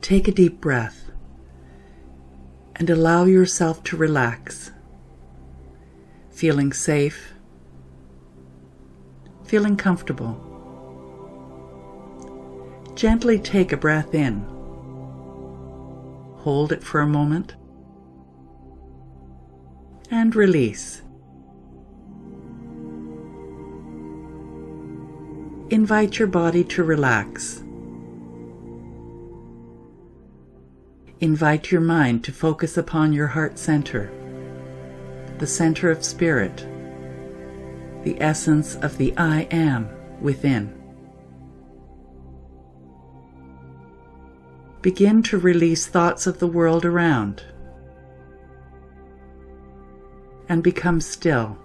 Take a deep breath and allow yourself to relax, feeling safe, feeling comfortable. Gently take a breath in. Hold it for a moment and release. Invite your body to relax. Invite your mind to focus upon your heart center, the center of spirit, the essence of the I Am within. Begin to release thoughts of the world around and become still,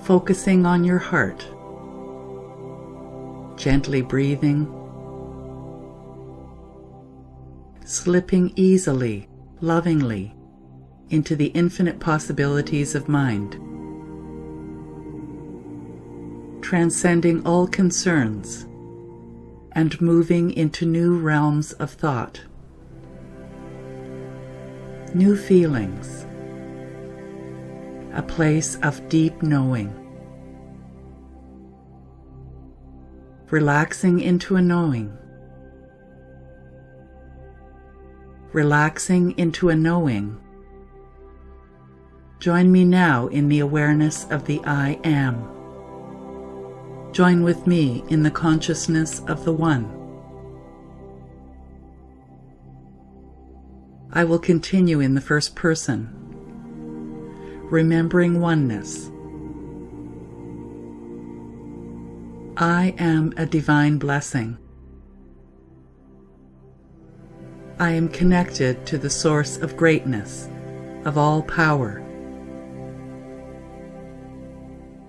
focusing on your heart, gently breathing, slipping easily, lovingly into the infinite possibilities of mind, transcending all concerns and moving into new realms of thought, new feelings, a place of deep knowing, relaxing into a knowing, relaxing into a knowing. Join me now in the awareness of the I Am. Join with me in the consciousness of the One. I will continue in the first person, remembering oneness. I am a divine blessing. I am connected to the source of greatness, of all power.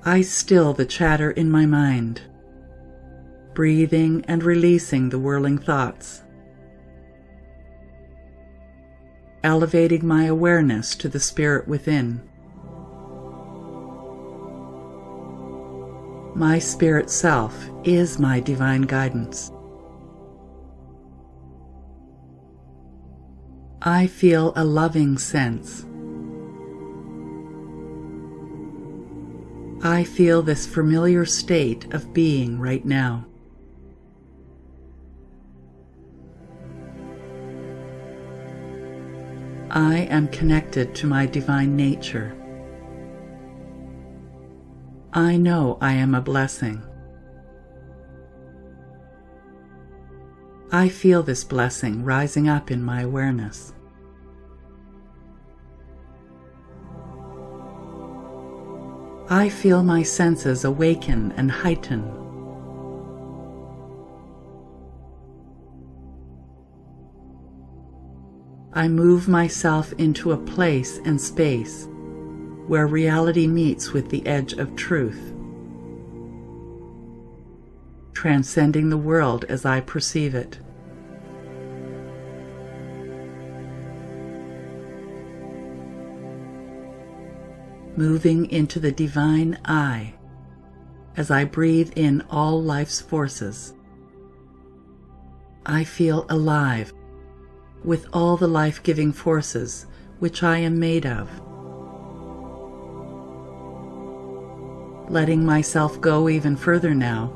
I still the chatter in my mind, breathing and releasing the whirling thoughts, elevating my awareness to the spirit within. My spirit self is my divine guidance. I feel a loving sense. I feel this familiar state of being right now. I am connected to my divine nature. I know I am a blessing. I feel this blessing rising up in my awareness. I feel my senses awaken and heighten. I move myself into a place and space where reality meets with the edge of truth, transcending the world as I perceive it. Moving into the divine I as I breathe in all life's forces. I feel alive with all the life-giving forces which I am made of. Letting myself go even further now,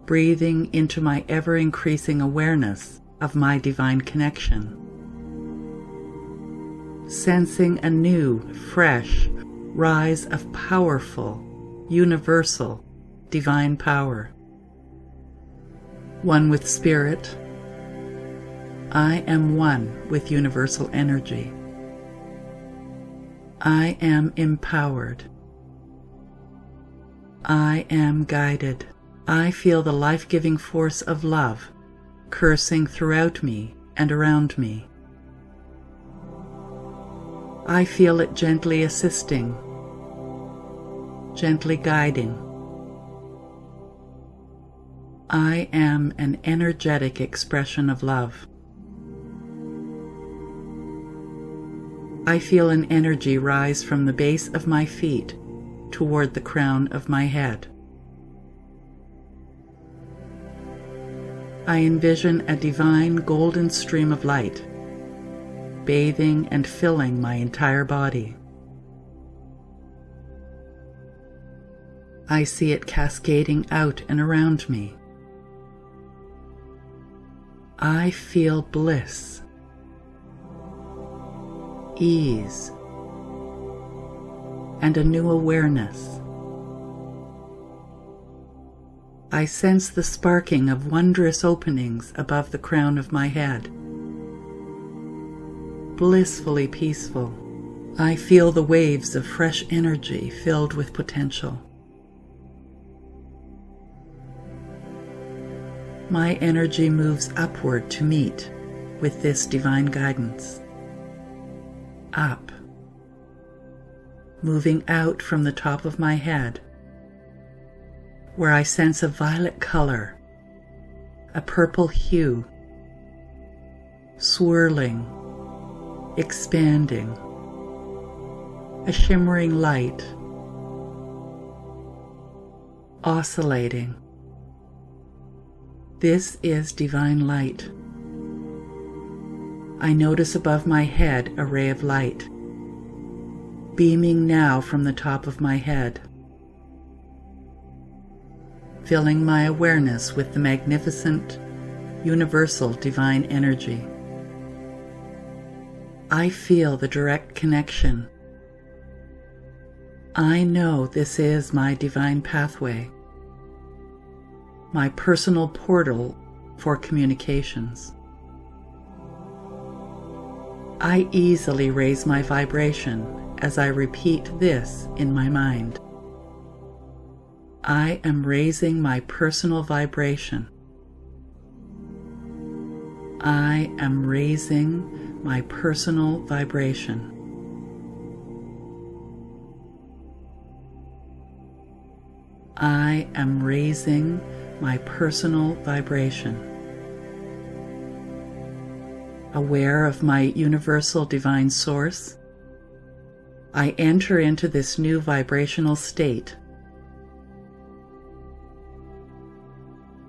breathing into my ever-increasing awareness of my divine connection. Sensing a new, fresh rise of powerful, universal, divine power. One with spirit, I am one with universal energy. I am empowered. I am guided. I feel the life-giving force of love coursing throughout me and around me. I feel it gently assisting, gently guiding. I am an energetic expression of love. I feel an energy rise from the base of my feet toward the crown of my head. I envision a divine golden stream of light, bathing and filling my entire body. I see it cascading out and around me. I feel bliss, ease, and a new awareness. I sense the sparking of wondrous openings above the crown of my head. Blissfully peaceful, I feel the waves of fresh energy filled with potential. My energy moves upward to meet with this divine guidance. Up, moving out from the top of my head, where I sense a violet color, a purple hue, swirling, expanding, a shimmering light, oscillating. This is divine light. I notice above my head a ray of light, beaming now from the top of my head, filling my awareness with the magnificent, universal divine energy. I feel the direct connection. I know this is my divine pathway, my personal portal for communications. I easily raise my vibration as I repeat this in my mind. I am raising my personal vibration. I am raising my personal vibration. I am raising my personal vibration. Aware of my universal divine source, I enter into this new vibrational state.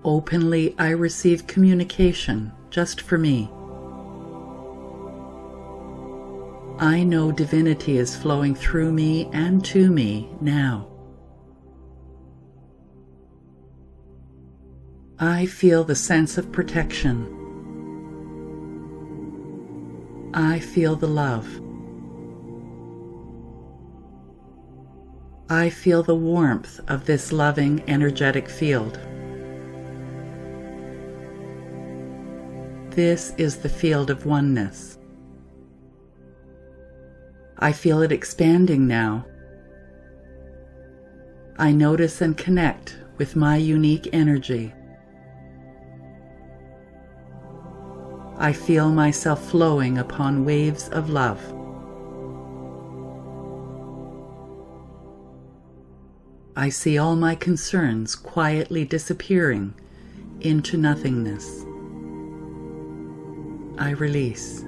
Openly, I receive communication just for me. I know divinity is flowing through me and to me now. I feel the sense of protection. I feel the love. I feel the warmth of this loving, energetic field. This is the field of oneness. I feel it expanding now. I notice and connect with my unique energy. I feel myself flowing upon waves of love. I see all my concerns quietly disappearing into nothingness. I release.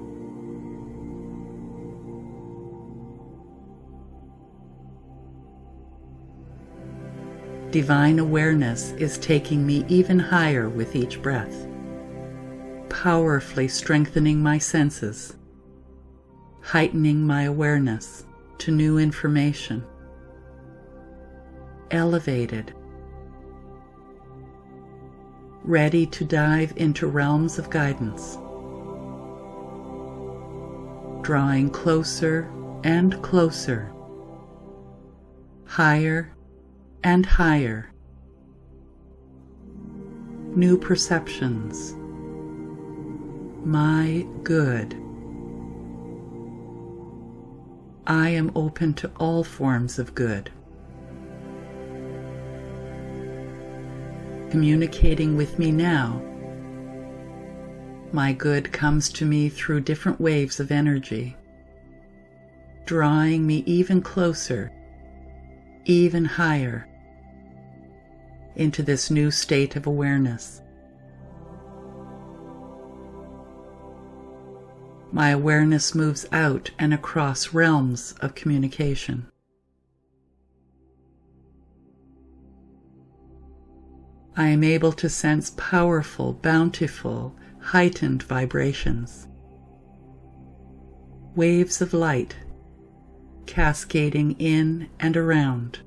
Divine awareness is taking me even higher with each breath, powerfully strengthening my senses, heightening my awareness to new information. Elevated, ready to dive into realms of guidance, drawing closer and closer, higher and higher. New perceptions. My good. I am open to all forms of good. Communicating with me now. My good comes to me through different waves of energy, drawing me even closer, even higher, into this new state of awareness. My awareness moves out and across realms of communication. I am able to sense powerful, bountiful, heightened vibrations. Waves of light cascading in and around.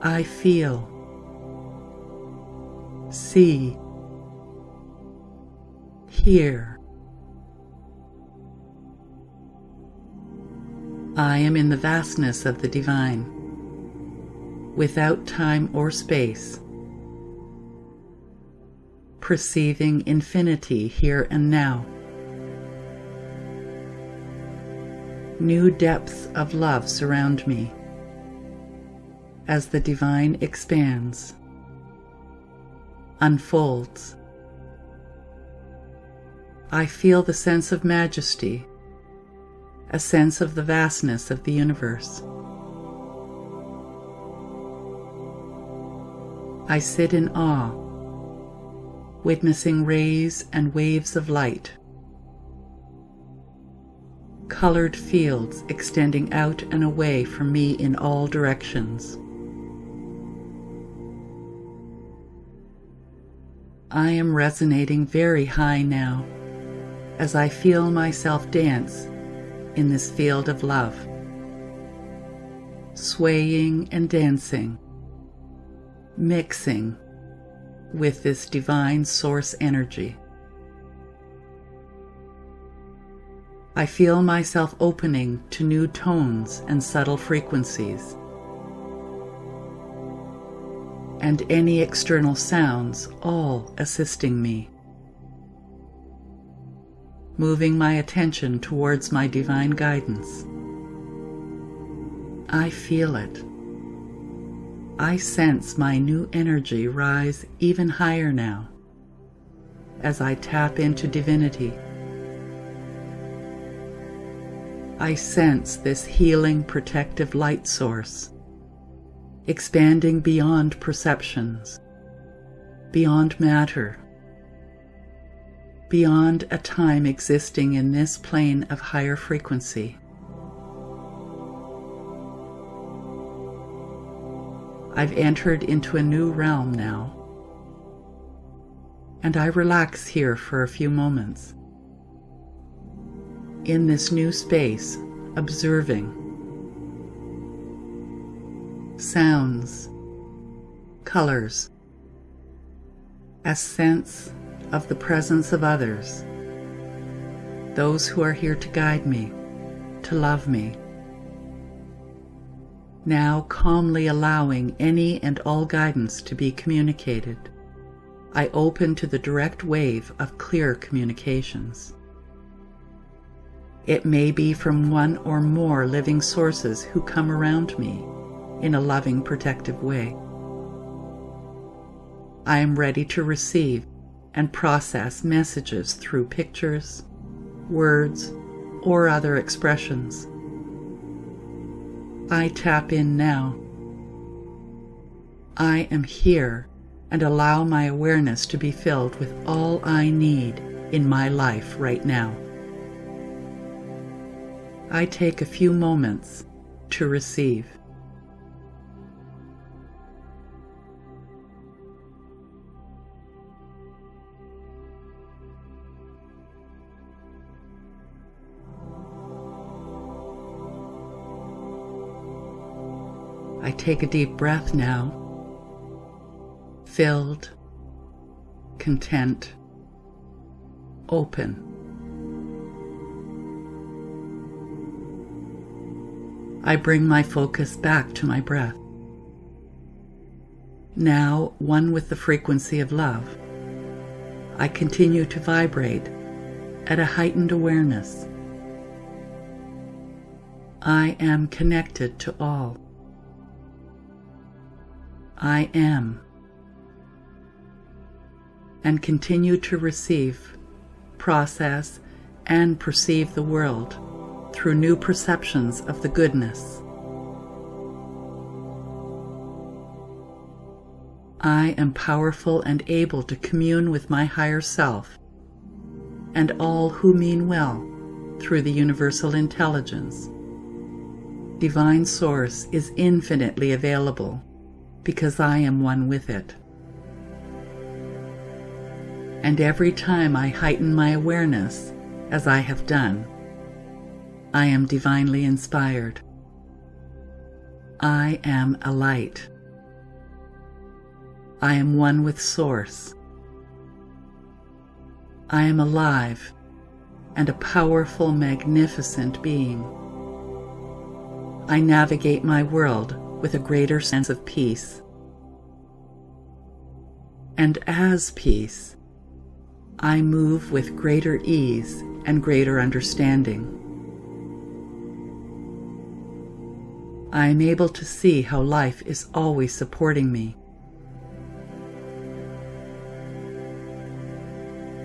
I feel, see, hear. I am in the vastness of the divine, without time or space, perceiving infinity here and now. New depths of love surround me as the divine expands, unfolds. I feel the sense of majesty, a sense of the vastness of the universe. I sit in awe, witnessing rays and waves of light, colored fields extending out and away from me in all directions. I am resonating very high now as I feel myself dance in this field of love, swaying and dancing, mixing with this divine source energy. I feel myself opening to new tones and subtle frequencies, and any external sounds all assisting me, moving my attention towards my divine guidance. I feel it. I sense my new energy rise even higher now as I tap into divinity. I sense this healing, protective light source, expanding beyond perceptions, beyond matter, beyond a time existing in this plane of higher frequency. I've entered into a new realm now, and I relax here for a few moments. In this new space, observing sounds, colors, a sense of the presence of others, those who are here to guide me, to love me. Now calmly allowing any and all guidance to be communicated, I open to the direct wave of clear communications. It may be from one or more living sources who come around me in a loving, protective way. I am ready to receive and process messages through pictures, words, or other expressions. I tap in now. I am here and allow my awareness to be filled with all I need in my life right now. I take a few moments to receive. I take a deep breath now, filled, content, open. I bring my focus back to my breath. Now, one with the frequency of love, I continue to vibrate at a heightened awareness. I am connected to all. I am, and continue to receive, process, and perceive the world through new perceptions of the goodness. I am powerful and able to commune with my higher self and all who mean well through the universal intelligence. Divine Source is infinitely available because I am one with it. And every time I heighten my awareness, as I have done, I am divinely inspired. I am a light. I am one with Source. I am alive and a powerful, magnificent being. I navigate my world with a greater sense of peace. And as peace, I move with greater ease and greater understanding. I am able to see how life is always supporting me.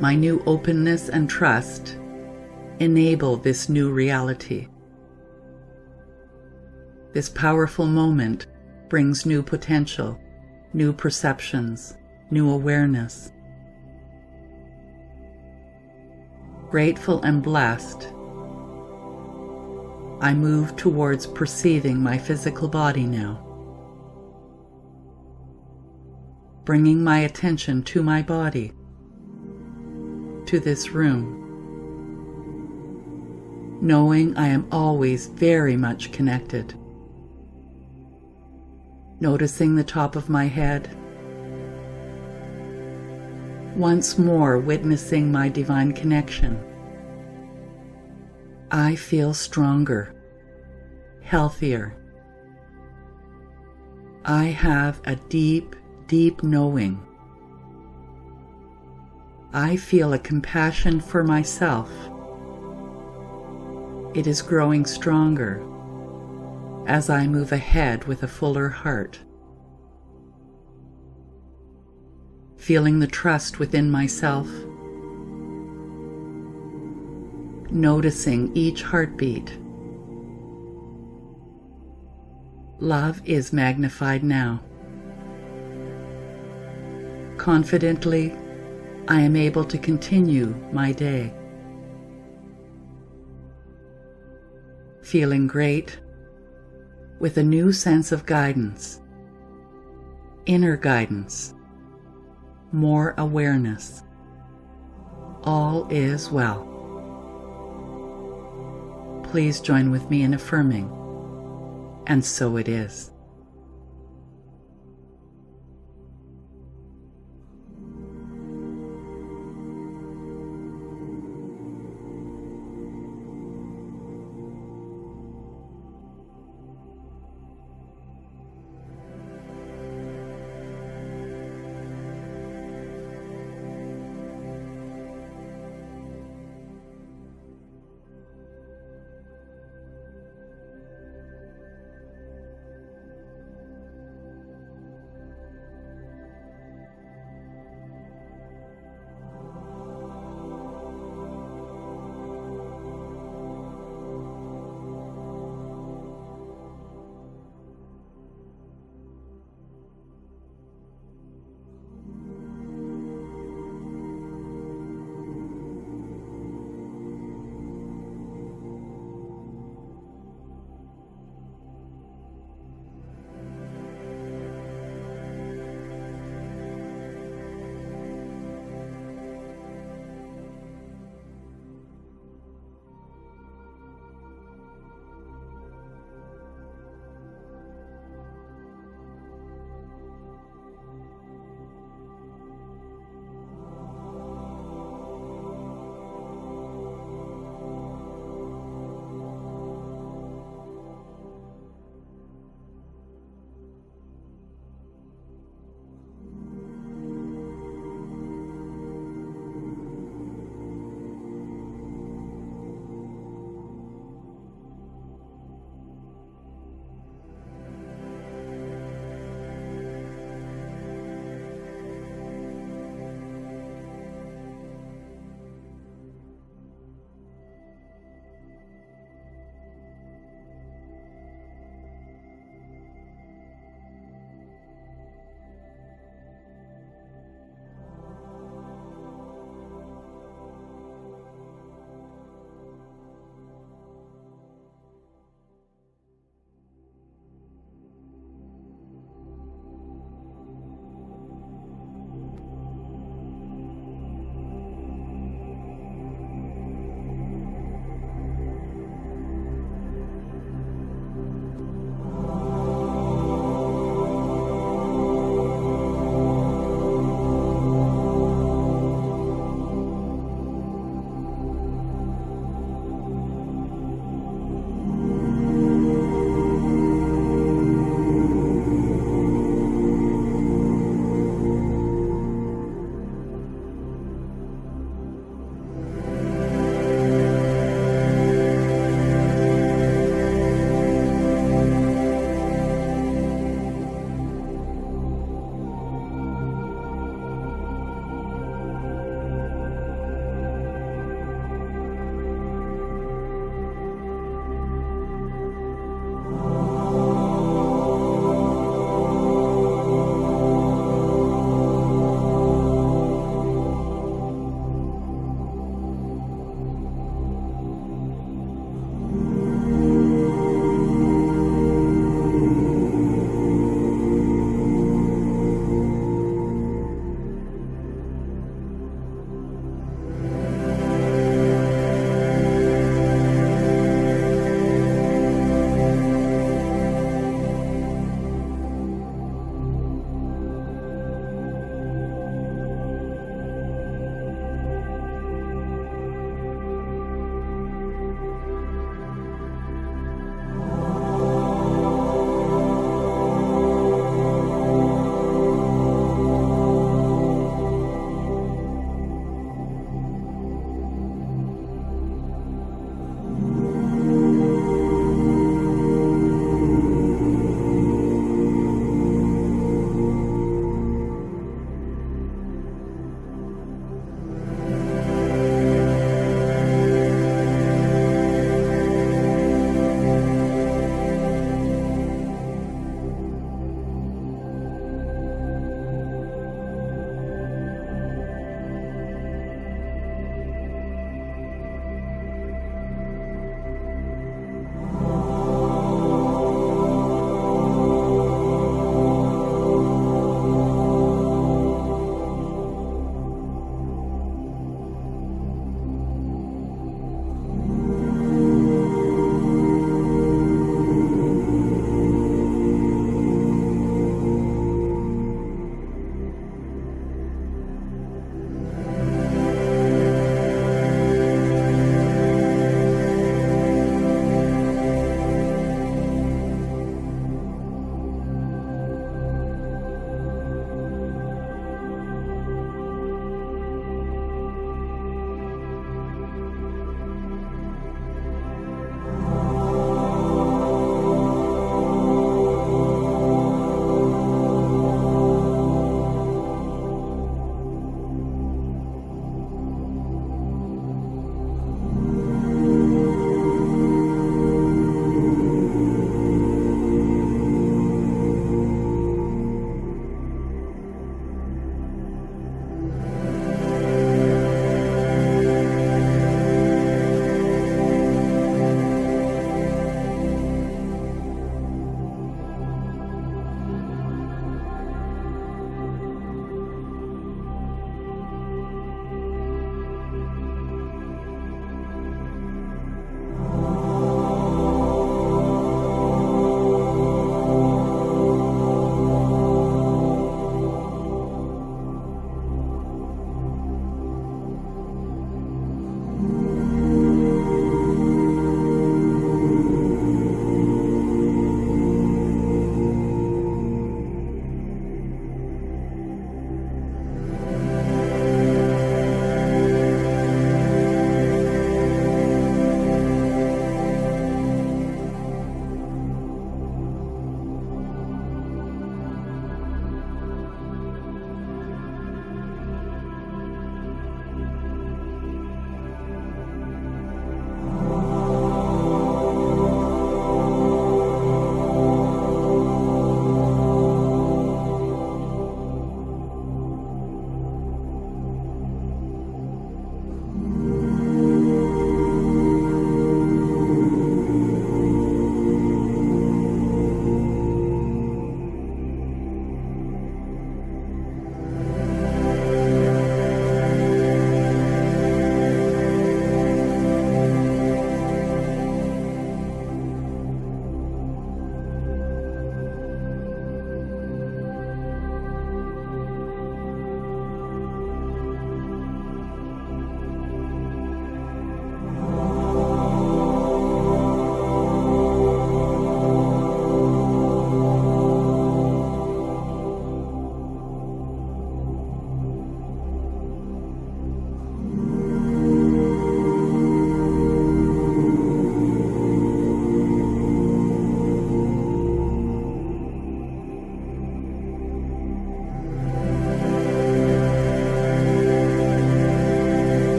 My new openness and trust enable this new reality. This powerful moment brings new potential, new perceptions, new awareness. Grateful and blessed, I move towards perceiving my physical body now. Bringing my attention to my body, to this room, knowing I am always very much connected. Noticing the top of my head, once more witnessing my divine connection. I feel stronger, healthier. I have a deep, deep knowing. I feel a compassion for myself. It is growing stronger as I move ahead with a fuller heart. Feeling the trust within myself. Noticing each heartbeat. Love is magnified now. Confidently, I am able to continue my day. Feeling great, with a new sense of guidance, inner guidance, more awareness. All is well. Please join with me in affirming, and so it is.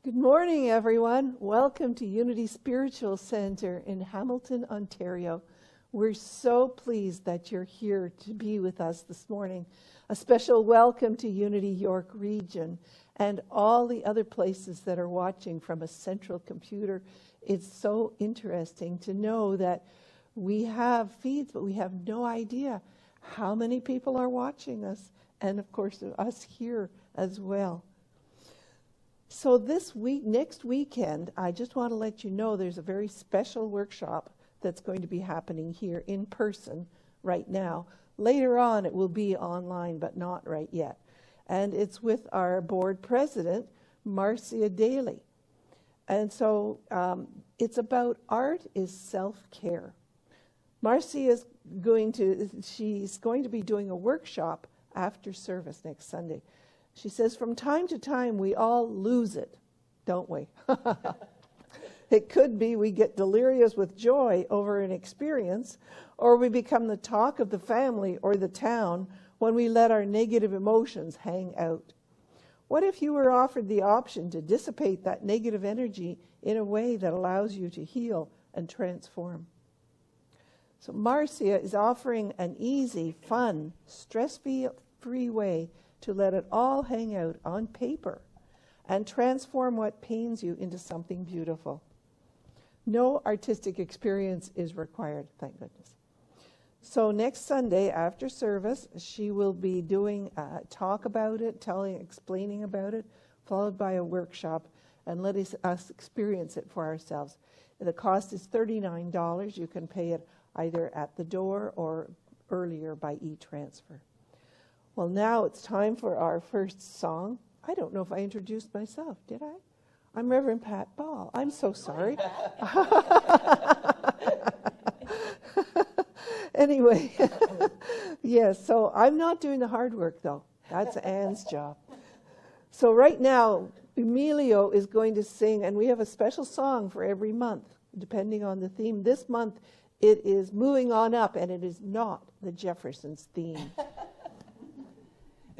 Good morning, everyone. Welcome to Unity Spiritual Center in Hamilton, Ontario. We're so pleased that you're here to be with us this morning. A special welcome to Unity York Region and all the other places that are watching from a central computer. It's so interesting to know that we have feeds, but we have no idea how many people are watching us, and of course us here as well. So this week, next weekend, I just want to let you know there's a very special workshop that's going to be happening here in person right now. Later on, it will be online, but not right yet. And it's with our board president, Marcia Daly. And so it's about art is self-care. Marcia is she's going to be doing a workshop after service next Sunday. She says, from time to time, we all lose it, don't we? It could be we get delirious with joy over an experience, or we become the talk of the family or the town when we let our negative emotions hang out. What if you were offered the option to dissipate that negative energy in a way that allows you to heal and transform? So Marcia is offering an easy, fun, stress-free way to let it all hang out on paper and transform what pains you into something beautiful. No artistic experience is required, thank goodness. So next Sunday after service, she will be doing a talk about it, explaining about it, followed by a workshop, and let us experience it for ourselves. The cost is $39. You can pay it either at the door or earlier by e-transfer. Well, now it's time for our first song. I don't know if I introduced myself, did I? I'm Reverend Pat Ball. I'm so sorry. Anyway, yes, so I'm not doing the hard work, though. That's Anne's job. So right now, Emilio is going to sing, and we have a special song for every month, depending on the theme. This month, it is Moving On Up, and it is not the Jeffersons theme.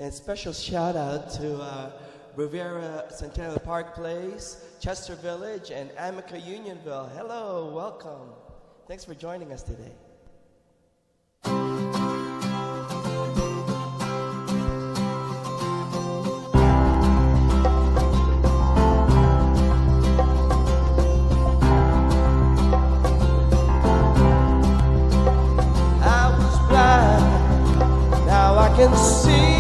And special shout out to Riviera Centennial Park Place, Chester Village, and Amica Unionville. Hello, welcome. Thanks for joining us today. I was blind, now I can see. See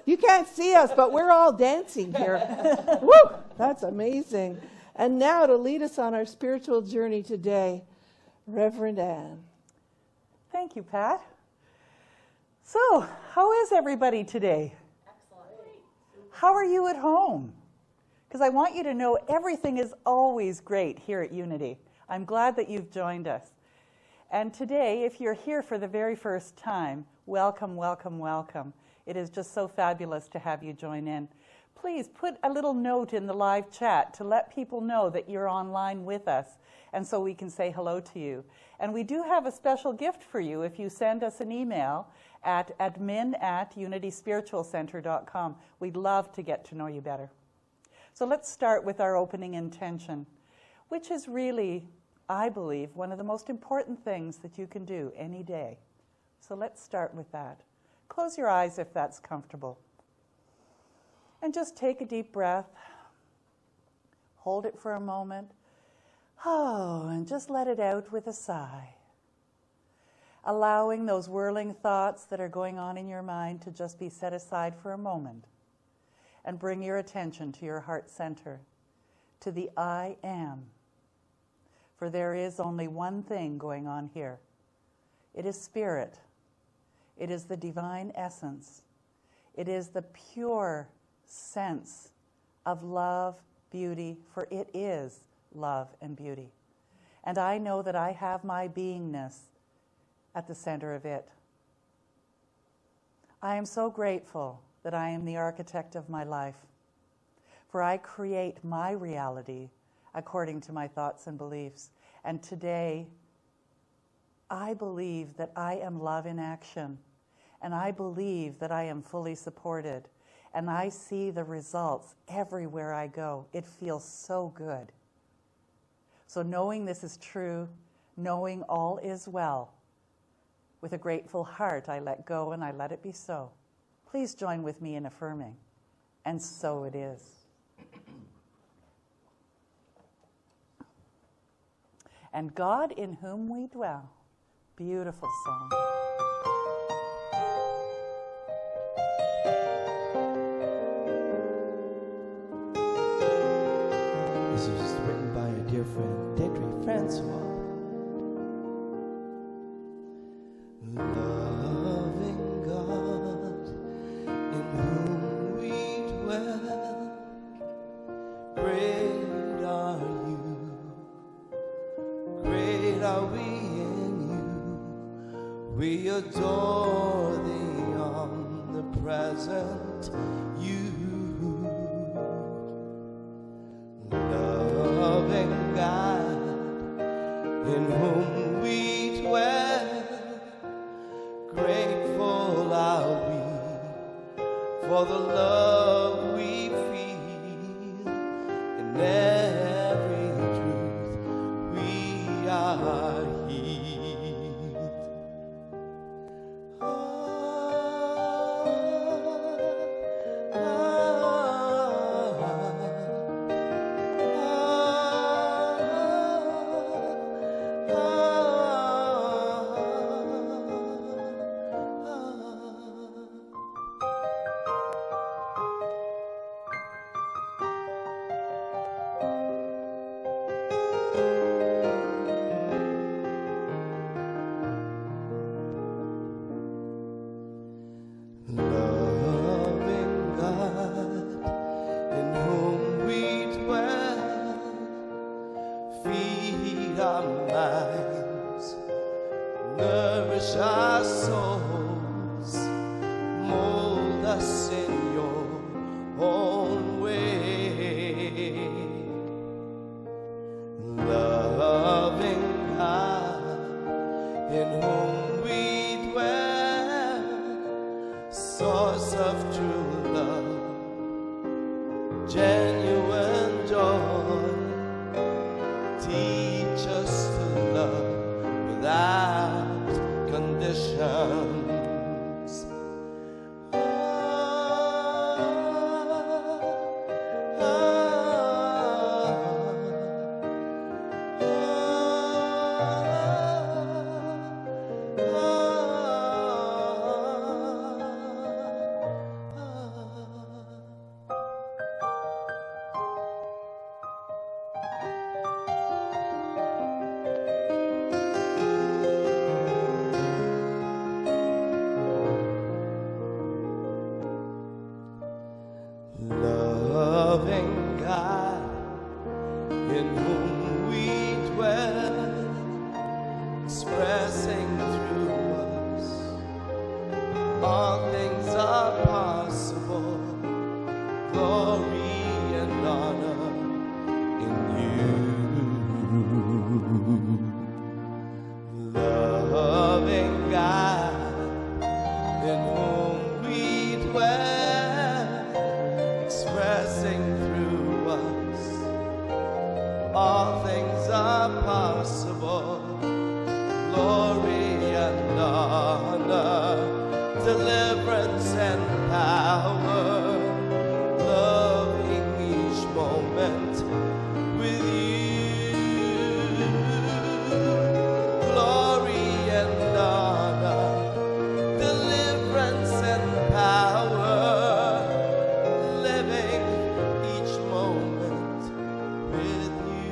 You can't see us, but we're all dancing here. Woo! That's amazing. And now to lead us on our spiritual journey today, Reverend Anne. Thank you, Pat. So, how is everybody today? Excellent. How are you at home? Because I want you to know everything is always great here at Unity. I'm glad that you've joined us. And today, if you're here for the very first time, welcome, welcome, welcome. It is just so fabulous to have you join in. Please put a little note in the live chat to let people know that you're online with us, and so we can say hello to you. And we do have a special gift for you if you send us an email at admin@unityspiritualcenter.com. We'd love to get to know you better. So let's start with our opening intention, which is really, I believe, one of the most important things that you can do any day. So let's start with that. Close your eyes if that's comfortable. And just take a deep breath. Hold it for a moment. Oh, and just let it out with a sigh. Allowing those whirling thoughts that are going on in your mind to just be set aside for a moment. And bring your attention to your heart center, to the I am. For there is only one thing going on here. It is spirit. It is the divine essence. It is the pure sense of love, beauty, for it is love and beauty. And I know that I have my beingness at the center of it. I am so grateful that I am the architect of my life, for I create my reality according to my thoughts and beliefs. And today, I believe that I am love in action, and I believe that I am fully supported, and I see the results everywhere I go. It feels so good. So knowing this is true, knowing all is well, with a grateful heart, I let go and I let it be so. Please join with me in affirming, and so it is. And God in whom we dwell. Beautiful song. This is written by a dear friend, Deidre Francois. Loving God, in whom we dwell, great are you, great are we in you. We adore the omnipresent you. Loving God, in whom we dwell, grateful are we for the love we feel. In every truth we are healed. Loving God, in whom we dwell, feed our minds, nourish our souls, mold us in your own way. Loving God, in whom we dwell, source of true love, genuine joy, teach us to love without conditions. all things are possible. Glory and honor in you. Loving God, in whom we dwell, expressing through us, all things are possible. Glory and honor, deliverance and power, loving each moment with you. Glory and honor, deliverance and power, living each moment with you.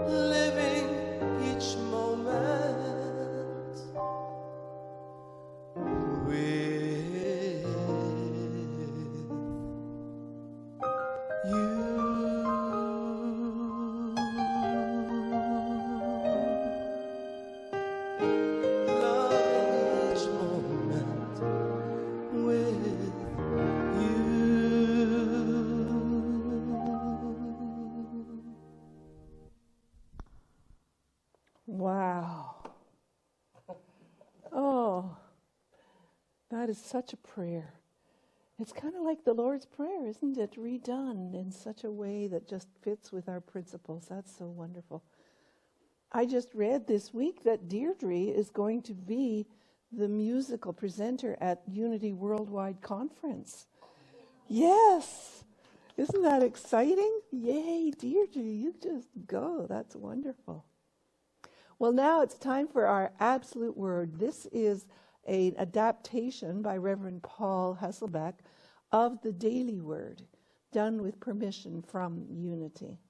Living each moment with you. Loving each moment with you. Wow. Oh, that is such a prayer. It's kind of like the Lord's Prayer, isn't it? Redone in such a way that just fits with our principles. That's so wonderful. I just read this week that Deirdre is going to be the musical presenter at Unity Worldwide Conference. Yes. Isn't that exciting? Yay, Deirdre, you just go. That's wonderful. Well, now it's time for our absolute word. This is an adaptation by Reverend Paul Hasselbeck of the Daily Word, done with permission from Unity.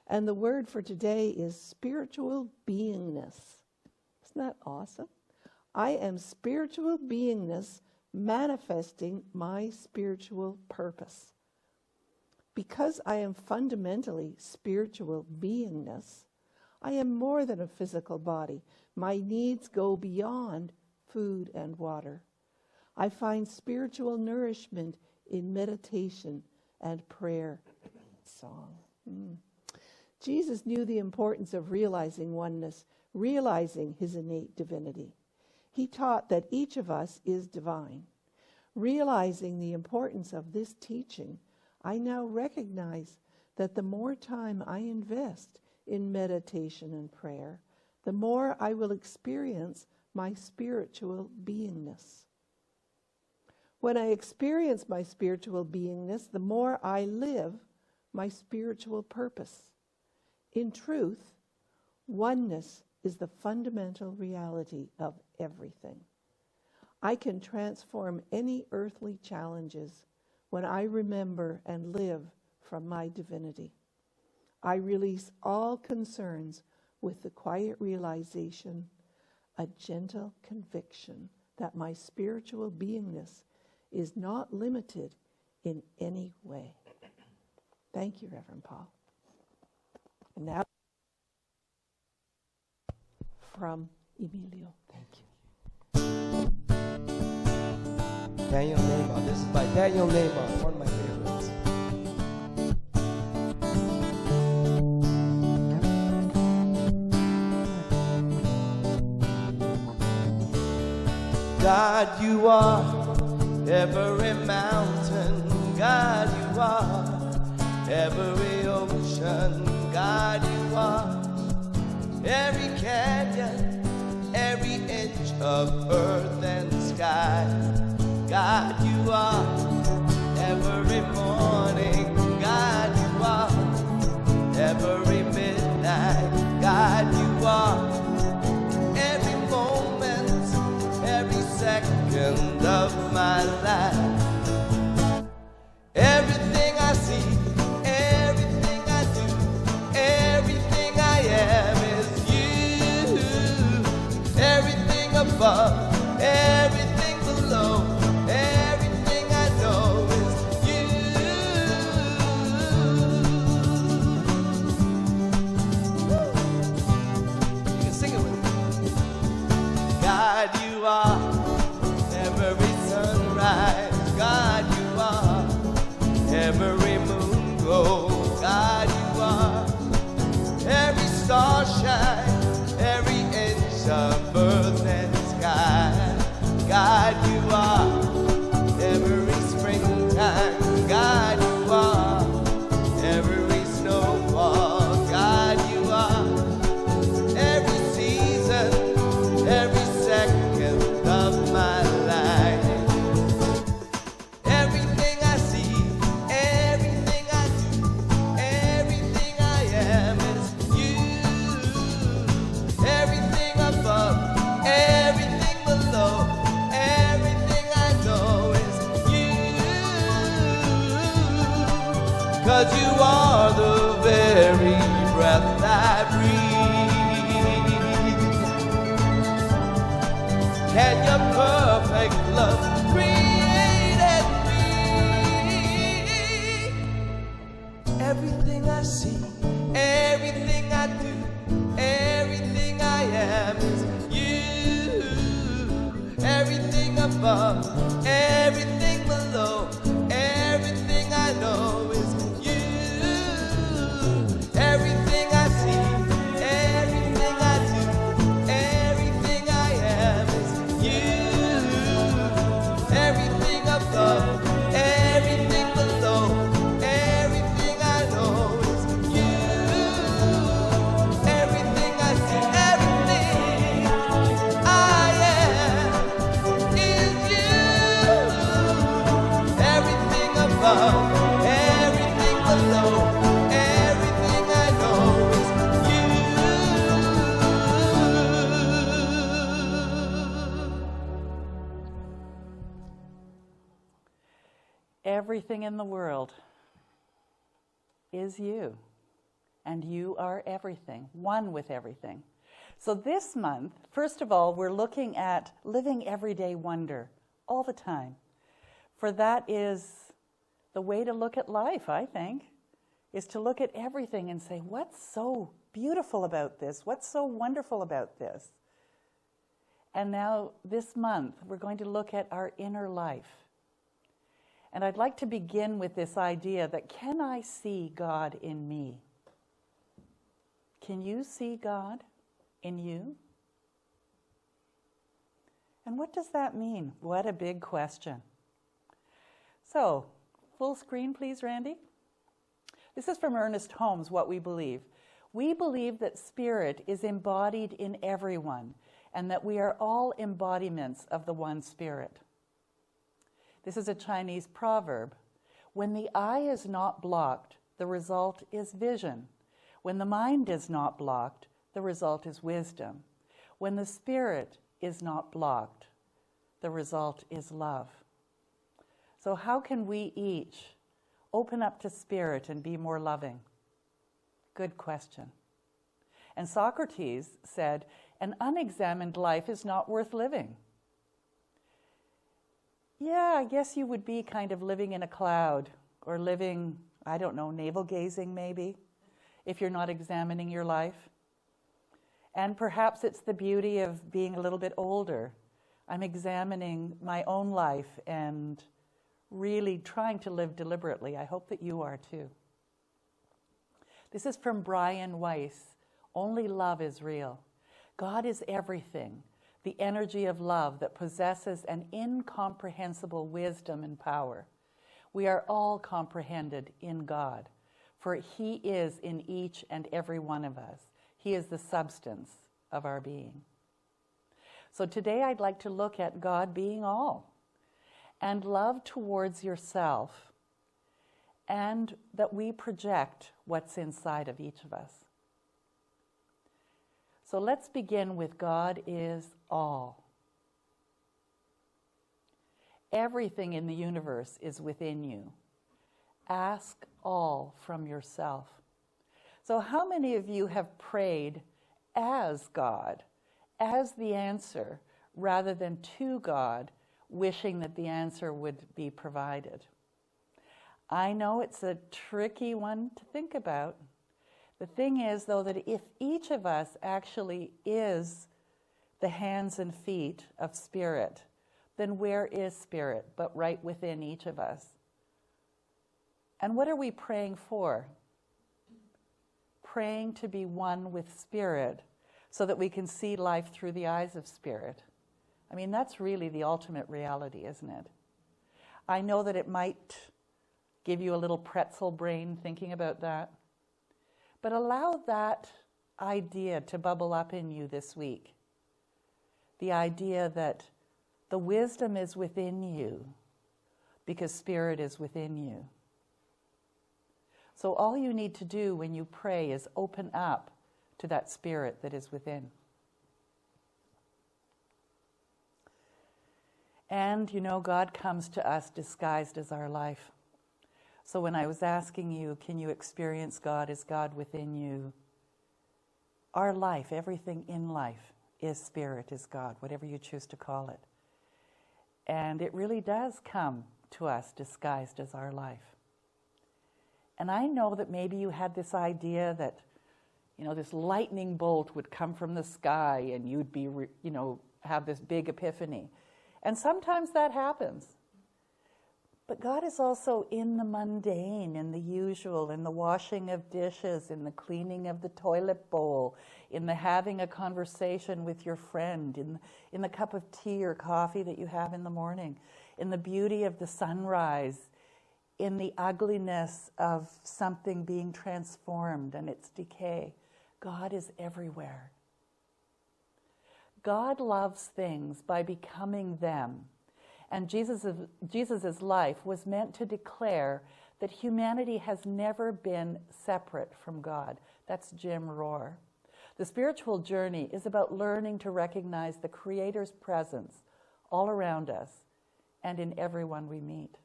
And the word for today is spiritual beingness. Isn't that awesome? I am spiritual beingness manifesting my spiritual purpose. Because I am fundamentally spiritual beingness, I am more than a physical body. My needs go beyond food and water. I find spiritual nourishment in meditation and prayer and song. Jesus knew the importance of realizing oneness, realizing his innate divinity. He taught that each of us is divine. Realizing the importance of this teaching, I now recognize that the more time I invest in meditation and prayer, the more I will experience my spiritual beingness. When I experience my spiritual beingness, the more I live my spiritual purpose. In truth, oneness is the fundamental reality of everything. I can transform any earthly challenges when I remember and live from my divinity. I release all concerns with the quiet realization, a gentle conviction that my spiritual beingness is not limited in any way. Thank you, Reverend Paul. And now from Emilio. Thank you. Daniel Neyman. This is by Daniel Neyman, one of my favorites. God, you are every mountain. God, you are every ocean. God, you are every canyon, every inch of earth and sky. God, you are every morning. God, you are every midnight. God, you are every moment, every second of my life. Everything I see, everything I do, everything I am is you. Everything above, everything below, everything I know is you. You can sing it with me. God, you are every sunrise. God, you are every moon glow. God, you are every star shine, every inch of earth and sky. God, you are every springtime. God, you are every snowfall. God, you are every season, every second of my life. Everything I see, everything I do, everything I am is you. Everything above, everything below, everything I know is you. 'Cause you are the very breath I breathe. Can your perfect love create me? Everything I see, everything I do, everything I am is you. Everything above, everything below, everything I know is you. Everything I see, everything I do, everything I am is you. Everything above, everything below, everything I know is you. Everything I see, everything I am is you. Everything above, everything below, everything I know is you. Everything in the world is you, and you are everything, one with everything. So this month, first of all, we're looking at living everyday wonder all the time. For that is the way to look at life, I think, is to look at everything and say, what's so beautiful about this? What's so wonderful about this? And now this month, we're going to look at our inner life. And I'd like to begin with this idea that, can I see God in me? Can you see God in you? And what does that mean? What a big question. So, full screen, please, Randy. This is from Ernest Holmes, What We Believe. We believe that spirit is embodied in everyone, and that we are all embodiments of the one spirit. This is a Chinese proverb. When the eye is not blocked, the result is vision. When the mind is not blocked, the result is wisdom. When the spirit is not blocked, the result is love. So how can we each open up to spirit and be more loving? Good question. And Socrates said, an unexamined life is not worth living. Yeah, I guess you would be kind of living in a cloud, or living, I don't know, navel-gazing maybe, if you're not examining your life. And perhaps it's the beauty of being a little bit older. I'm examining my own life and really trying to live deliberately. I hope that you are too. This is from Brian Weiss. Only love is real. God is everything. the energy of love that possesses an incomprehensible wisdom and power. We are all comprehended in God, for He is in each and every one of us. He is the substance of our being. So today I'd like to look at God being all, and love towards yourself, and that we project what's inside of each of us. So let's begin with God is all. Everything in the universe is within you. Ask all from yourself. So how many of you have prayed as God, as the answer, rather than to God, wishing that the answer would be provided? I know it's a tricky one to think about. The thing is, though, that if each of us actually is the hands and feet of Spirit, then where is Spirit but right within each of us? And what are we praying for? Praying to be one with Spirit so that we can see life through the eyes of Spirit. I mean, that's really the ultimate reality, isn't it? I know that it might give you a little pretzel brain thinking about that, but allow that idea to bubble up in you this week. The idea that the wisdom is within you because Spirit is within you. So all you need to do when you pray is open up to that Spirit that is within. And, you know, God comes to us disguised as our life. So when I was asking you, can you experience God as God within you? Our life, everything in life, is Spirit, is God, whatever you choose to call it. And it really does come to us disguised as our life. And I know that maybe you had this idea that, you know, this lightning bolt would come from the sky and you'd be, have this big epiphany. And sometimes that happens. But God is also in the mundane, in the usual, in the washing of dishes, in the cleaning of the toilet bowl, in the having a conversation with your friend, in the cup of tea or coffee that you have in the morning, in the beauty of the sunrise, in the ugliness of something being transformed and its decay. God is everywhere. God loves things by becoming them. And Jesus' life was meant to declare that humanity has never been separate from God. That's Jim Rohr. The spiritual journey is about learning to recognize the Creator's presence all around us and in everyone we meet.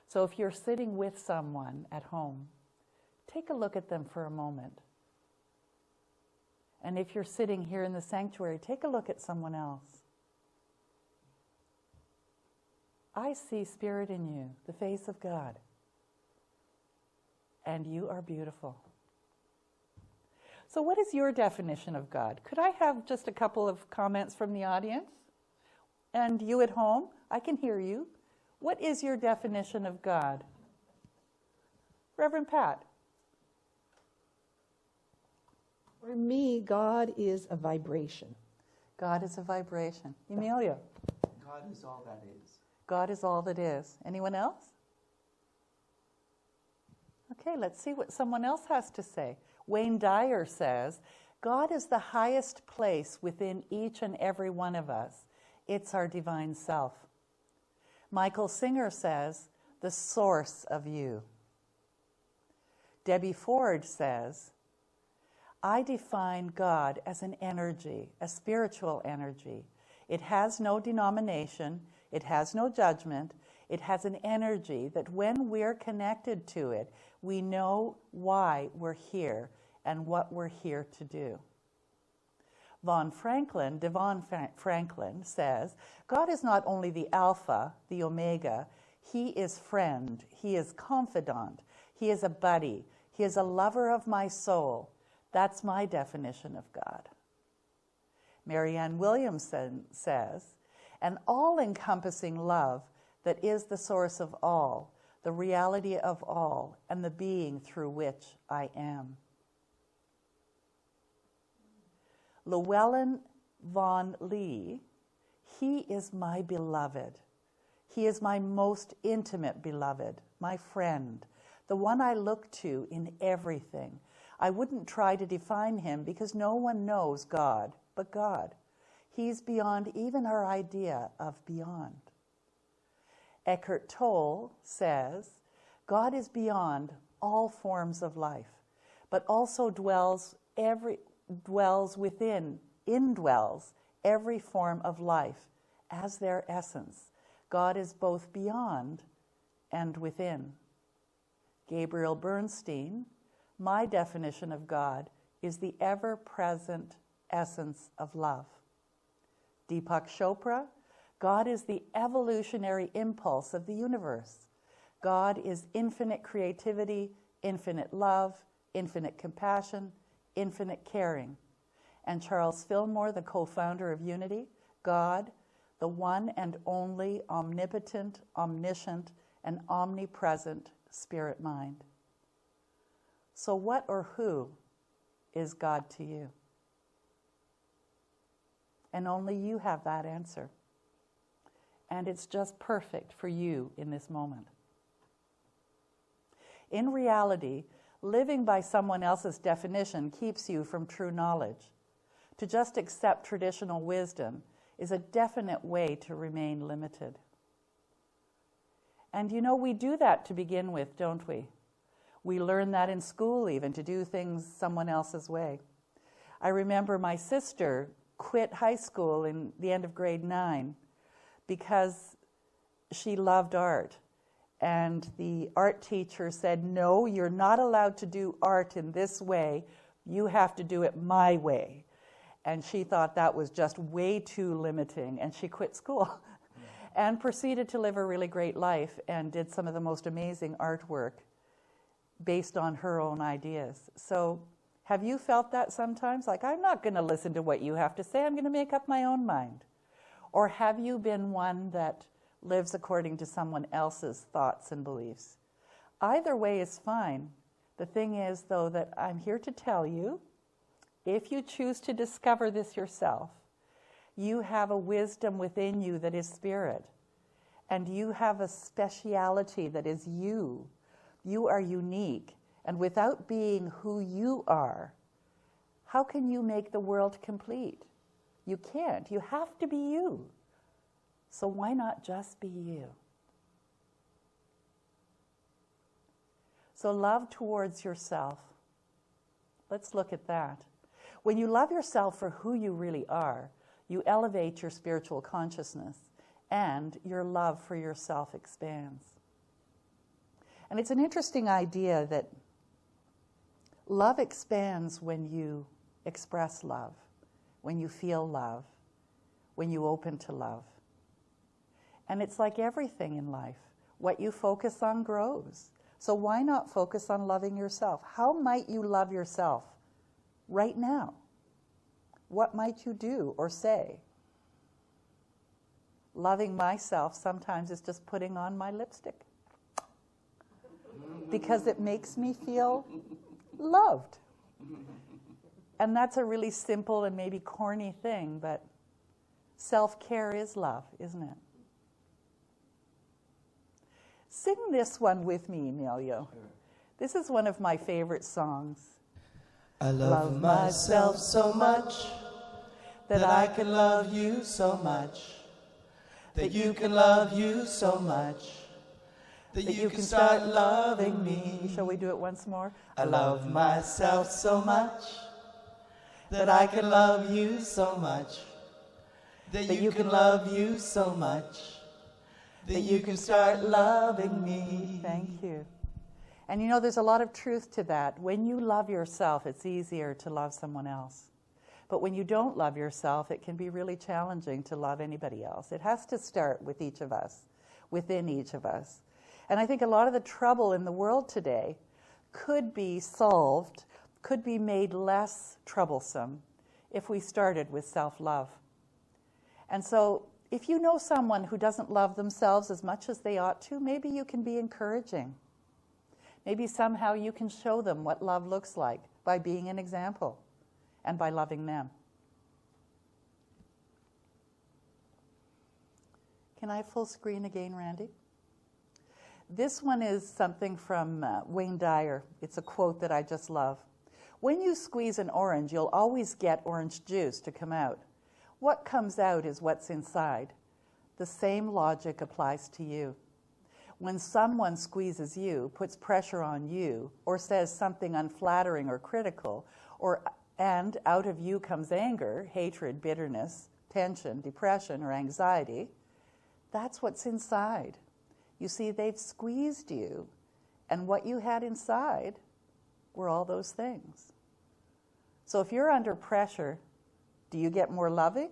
So if you're sitting with someone at home, take a look at them for a moment. And if you're sitting here in the sanctuary, take a look at someone else. I see Spirit in you, the face of God. And you are beautiful. So what is your definition of God? Could I have just a couple of comments from the audience? And you at home, I can hear you. What is your definition of God? Reverend Pat. For me, God is a vibration. God is a vibration. Emilia. God is all that is. God is all that is. Anyone else? Okay, let's see what someone else has to say. Wayne Dyer says, God is the highest place within each and every one of us. It's our divine self. Michael Singer says, the source of you. Debbie Ford says, I define God as an energy, a spiritual energy. It has no denomination. It has no judgment. It has an energy that when we're connected to it, we know why we're here and what we're here to do. Devon Franklin says, God is not only the Alpha, the Omega, He is friend, He is confidant, He is a buddy, He is a lover of my soul. That's my definition of God. Marianne Williamson says, an all-encompassing love that is the source of all, the reality of all, and the being through which I am. Llewellyn Von Lee, he is my beloved. He is my most intimate beloved, my friend, the one I look to in everything. I wouldn't try to define him because no one knows God but God. He's beyond even our idea of beyond. Eckhart Tolle says, God is beyond all forms of life, but also indwells every form of life as their essence. God is both beyond and within. Gabriel Bernstein, my definition of God is the ever-present essence of love. Deepak Chopra, God is the evolutionary impulse of the universe. God is infinite creativity, infinite love, infinite compassion, infinite caring. And Charles Fillmore, the co-founder of Unity, God, the one and only omnipotent, omniscient, and omnipresent spirit mind. So what or who is God to you? And only you have that answer. And it's just perfect for you in this moment. In reality, living by someone else's definition keeps you from true knowledge. To just accept traditional wisdom is a definite way to remain limited. And you know, we do that to begin with, don't we? We learn that in school even, to do things someone else's way. I remember my sister quit high school in the end of grade 9 because she loved art. And the art teacher said, no, you're not allowed to do art in this way. You have to do it my way. And she thought that was just way too limiting, and she quit school and proceeded to live a really great life and did some of the most amazing artwork based on her own ideas. So have you felt that sometimes? Like, I'm not going to listen to what you have to say. I'm going to make up my own mind. Or have you been one that lives according to someone else's thoughts and beliefs? Either way is fine. The thing is, though, that I'm here to tell you, if you choose to discover this yourself, you have a wisdom within you that is spirit, and you have a speciality that is you. You are unique, and without being who you are, how can you make the world complete? You can't. You have to be you. So why not just be you? So love towards yourself. Let's look at that. When you love yourself for who you really are, you elevate your spiritual consciousness, and your love for yourself expands. And it's an interesting idea that love expands when you express love, when you feel love, when you open to love. And it's like everything in life. What you focus on grows. So why not focus on loving yourself? How might you love yourself right now? What might you do or say? Loving myself sometimes is just putting on my lipstick because it makes me feel loved. And that's a really simple and maybe corny thing, but self-care is love, isn't it? Sing this one with me, Emilio. This is one of my favorite songs. I love myself so much that I can love you so much, that you can love you so much, that you can start loving me. Shall we do it once more? I love myself so much that I can love you so much, that you can love you so much, that you can start loving me. Thank you. And you know, there's a lot of truth to that. When you love yourself, it's easier to love someone else. But when you don't love yourself, it can be really challenging to love anybody else. It has to start with each of us, within each of us. And I think a lot of the trouble in the world today could be solved, could be made less troublesome if we started with self-love. And so if you know someone who doesn't love themselves as much as they ought to, maybe you can be encouraging. Maybe somehow you can show them what love looks like by being an example and by loving them. Can I full screen again, Randy? This one is something from Wayne Dyer. It's a quote that I just love. When you squeeze an orange, you'll always get orange juice to come out. What comes out is what's inside. The same logic applies to you. When someone squeezes you, puts pressure on you, or says something unflattering or critical, and out of you comes anger, hatred, bitterness, tension, depression, or anxiety, that's what's inside. You see, they've squeezed you, and what you had inside were all those things. So if you're under pressure, do you get more loving?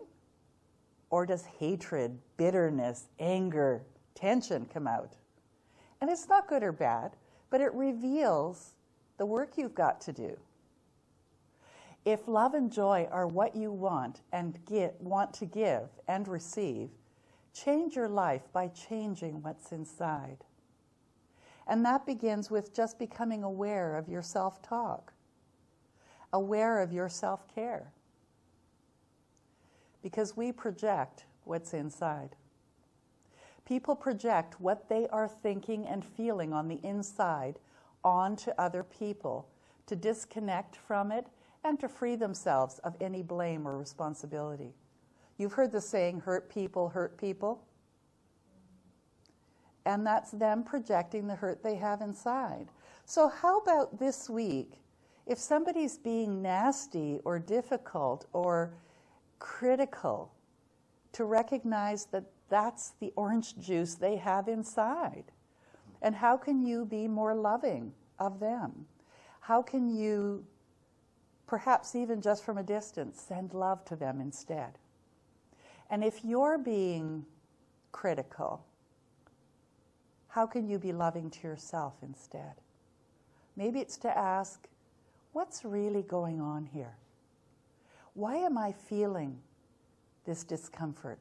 Or does hatred, bitterness, anger, tension come out? And it's not good or bad, but it reveals the work you've got to do. If love and joy are what you want to give and receive, change your life by changing what's inside. And that begins with just becoming aware of your self-talk, aware of your self-care. Because we project what's inside. People project what they are thinking and feeling on the inside onto other people to disconnect from it and to free themselves of any blame or responsibility. You've heard the saying, hurt people hurt people. And that's them projecting the hurt they have inside. So how about this week, if somebody's being nasty or difficult or critical, to recognize that that's the orange juice they have inside. And how can you be more loving of them? How can you, perhaps even just from a distance, send love to them instead? And if you're being critical, how can you be loving to yourself instead? Maybe it's to ask, what's really going on here? Why am I feeling this discomfort?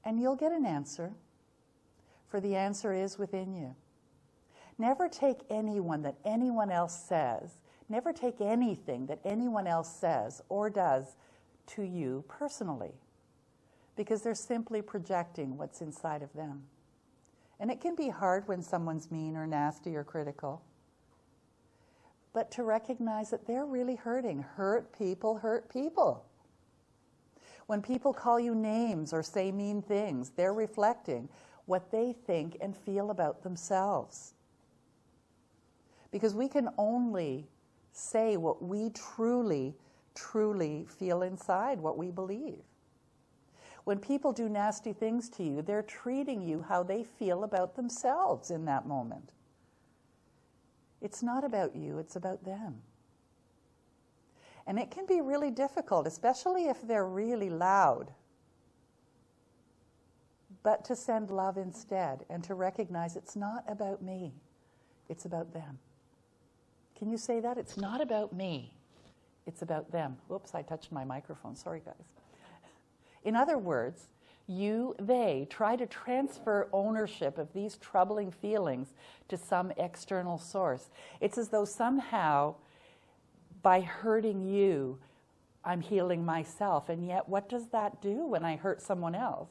And you'll get an answer, for the answer is within you. Never take anyone that anyone else says, never take anything that anyone else says or does to you personally, because they're simply projecting what's inside of them. And it can be hard when someone's mean or nasty or critical. But to recognize that they're really hurting. Hurt people hurt people. When people call you names or say mean things, they're reflecting what they think and feel about themselves. Because we can only say what we truly, truly feel inside, what we believe. When people do nasty things to you, they're treating you how they feel about themselves in that moment. It's not about you, it's about them. And it can be really difficult, especially if they're really loud. But to send love instead and to recognize it's not about me, it's about them. Can you say that? It's not about me, it's about them. Whoops, I touched my microphone. Sorry, guys. In other words, they try to transfer ownership of these troubling feelings to some external source. It's as though somehow, by hurting you, I'm healing myself. And yet, what does that do when I hurt someone else?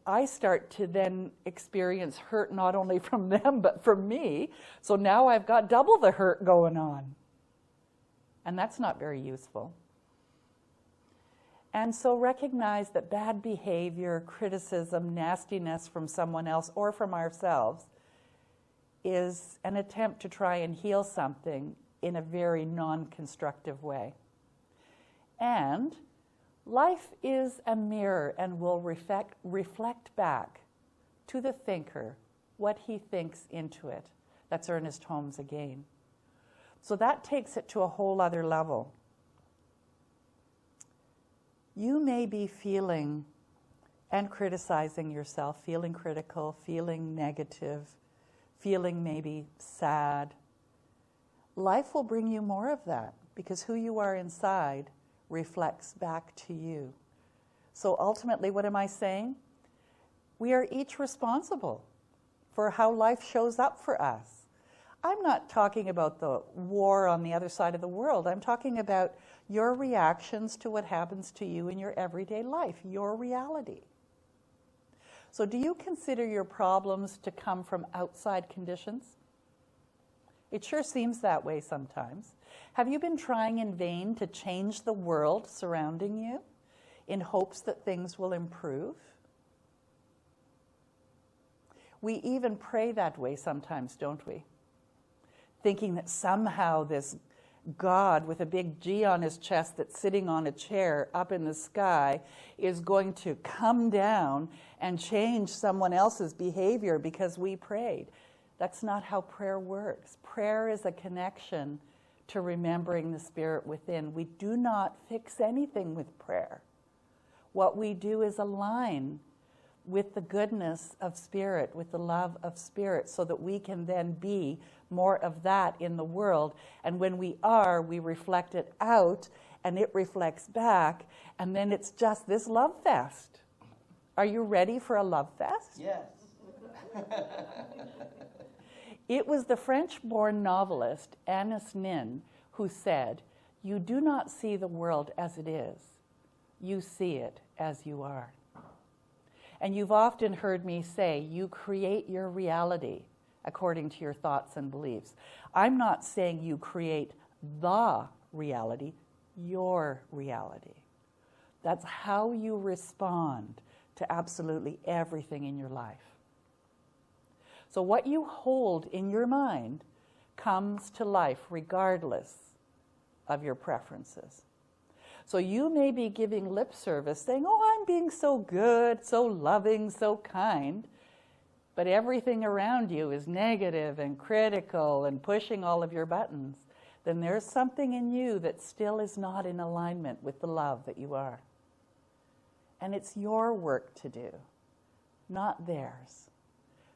I start to then experience hurt not only from them, but from me. So now I've got double the hurt going on. And that's not very useful. And so recognize that bad behavior, criticism, nastiness from someone else or from ourselves is an attempt to try and heal something in a very non-constructive way. And life is a mirror and will reflect back to the thinker what he thinks into it. That's Ernest Holmes again. So that takes it to a whole other level. You may be feeling and criticizing yourself, feeling critical, feeling negative, feeling maybe sad. Life will bring you more of that because who you are inside reflects back to you. So ultimately, what am I saying? We are each responsible for how life shows up for us. I'm not talking about the war on the other side of the world. I'm talking about your reactions to what happens to you in your everyday life, your reality. So do you consider your problems to come from outside conditions? It sure seems that way sometimes. Have you been trying in vain to change the world surrounding you in hopes that things will improve? We even pray that way sometimes, don't we? Thinking that somehow this God with a big G on his chest that's sitting on a chair up in the sky is going to come down and change someone else's behavior because we prayed. That's not how prayer works. Prayer is a connection to remembering the Spirit within. We do not fix anything with prayer. What we do is align with the goodness of Spirit, with the love of Spirit, so that we can then be more of that in the world. And when we are, we reflect it out, and it reflects back, and then it's just this love fest. Are you ready for a love fest? Yes. It was the French-born novelist Annis Nin who said, "You do not see the world as it is. You see it as you are." And you've often heard me say, you create your reality according to your thoughts and beliefs. I'm not saying you create the reality, your reality. That's how you respond to absolutely everything in your life. So what you hold in your mind comes to life regardless of your preferences. So you may be giving lip service saying, oh, I'm being so good, so loving, so kind, but everything around you is negative and critical and pushing all of your buttons. Then there's something in you that still is not in alignment with the love that you are. And it's your work to do, not theirs.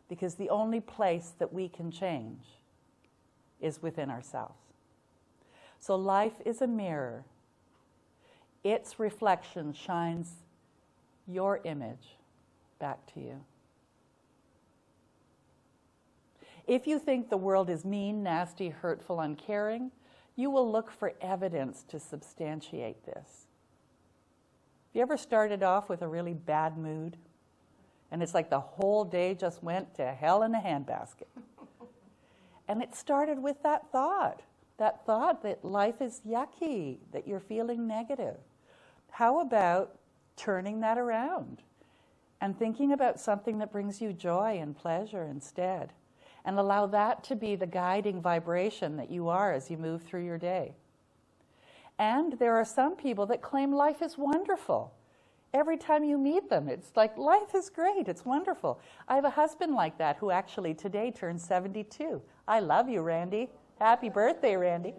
Because the only place that we can change is within ourselves. So life is a mirror. Its reflection shines your image back to you. If you think the world is mean, nasty, hurtful, uncaring, you will look for evidence to substantiate this. Have you ever started off with a really bad mood? And it's like the whole day just went to hell in a handbasket. And it started with that thought that life is yucky, that you're feeling negative. How about turning that around and thinking about something that brings you joy and pleasure instead? And allow that to be the guiding vibration that you are as you move through your day. And there are some people that claim life is wonderful. Every time you meet them, it's like, life is great, it's wonderful. I have a husband like that who actually today turns 72. I love you, Randy. Happy birthday, Randy.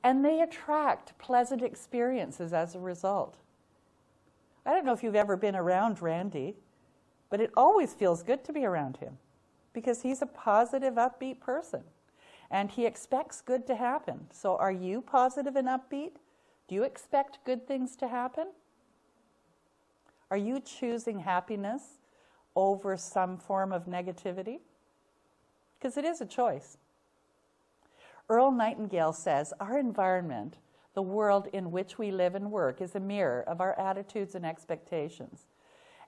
And they attract pleasant experiences as a result. I don't know if you've ever been around Randy, but it always feels good to be around him because he's a positive, upbeat person. And he expects good to happen. So are you positive and upbeat? Do you expect good things to happen? Are you choosing happiness over some form of negativity? Because it is a choice. Earl Nightingale says, our environment, the world in which we live and work, is a mirror of our attitudes and expectations.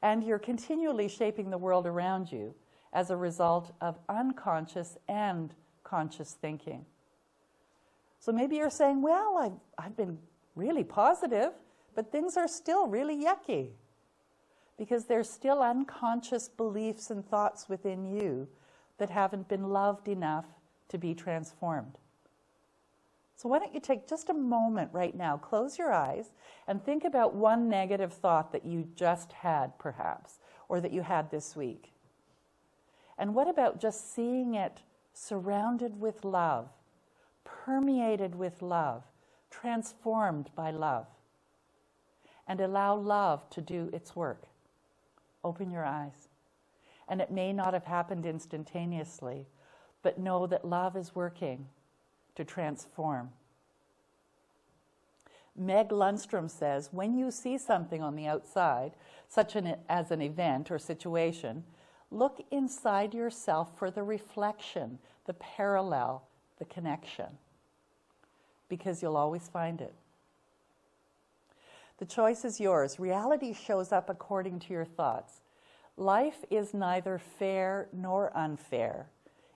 And you're continually shaping the world around you as a result of unconscious and conscious thinking. So maybe you're saying, well, I've been really positive, but things are still really yucky. Because there's still unconscious beliefs and thoughts within you that haven't been loved enough to be transformed. So why don't you take just a moment right now, close your eyes, and think about one negative thought that you just had, perhaps, or that you had this week. And what about just seeing it surrounded with love, permeated with love, transformed by love? And allow love to do its work. Open your eyes. And it may not have happened instantaneously, but know that love is working to transform. Meg Lundstrom says, when you see something on the outside, such as an event or situation, look inside yourself for the reflection, the parallel, the connection, because you'll always find it. The choice is yours. Reality shows up according to your thoughts. Life is neither fair nor unfair.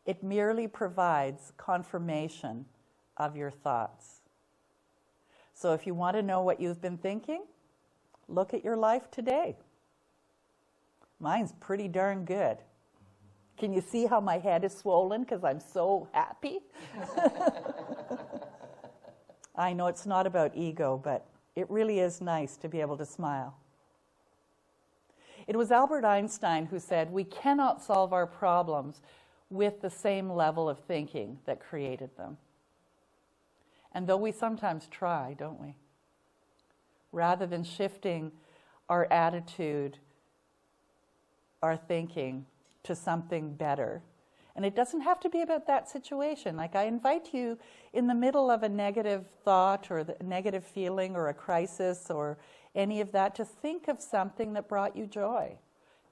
It merely provides confirmation of your thoughts. So if you want to know what you've been thinking, look at your life today. Mine's pretty darn good. Can you see how my head is swollen because I'm so happy? I know it's not about ego, but it really is nice to be able to smile. It was Albert Einstein who said, "We cannot solve our problems with the same level of thinking that created them." And though we sometimes try, don't we? Rather than shifting our attitude, our thinking to something better. And it doesn't have to be about that situation. Like, I invite you in the middle of a negative thought or a negative feeling or a crisis or any of that to think of something that brought you joy.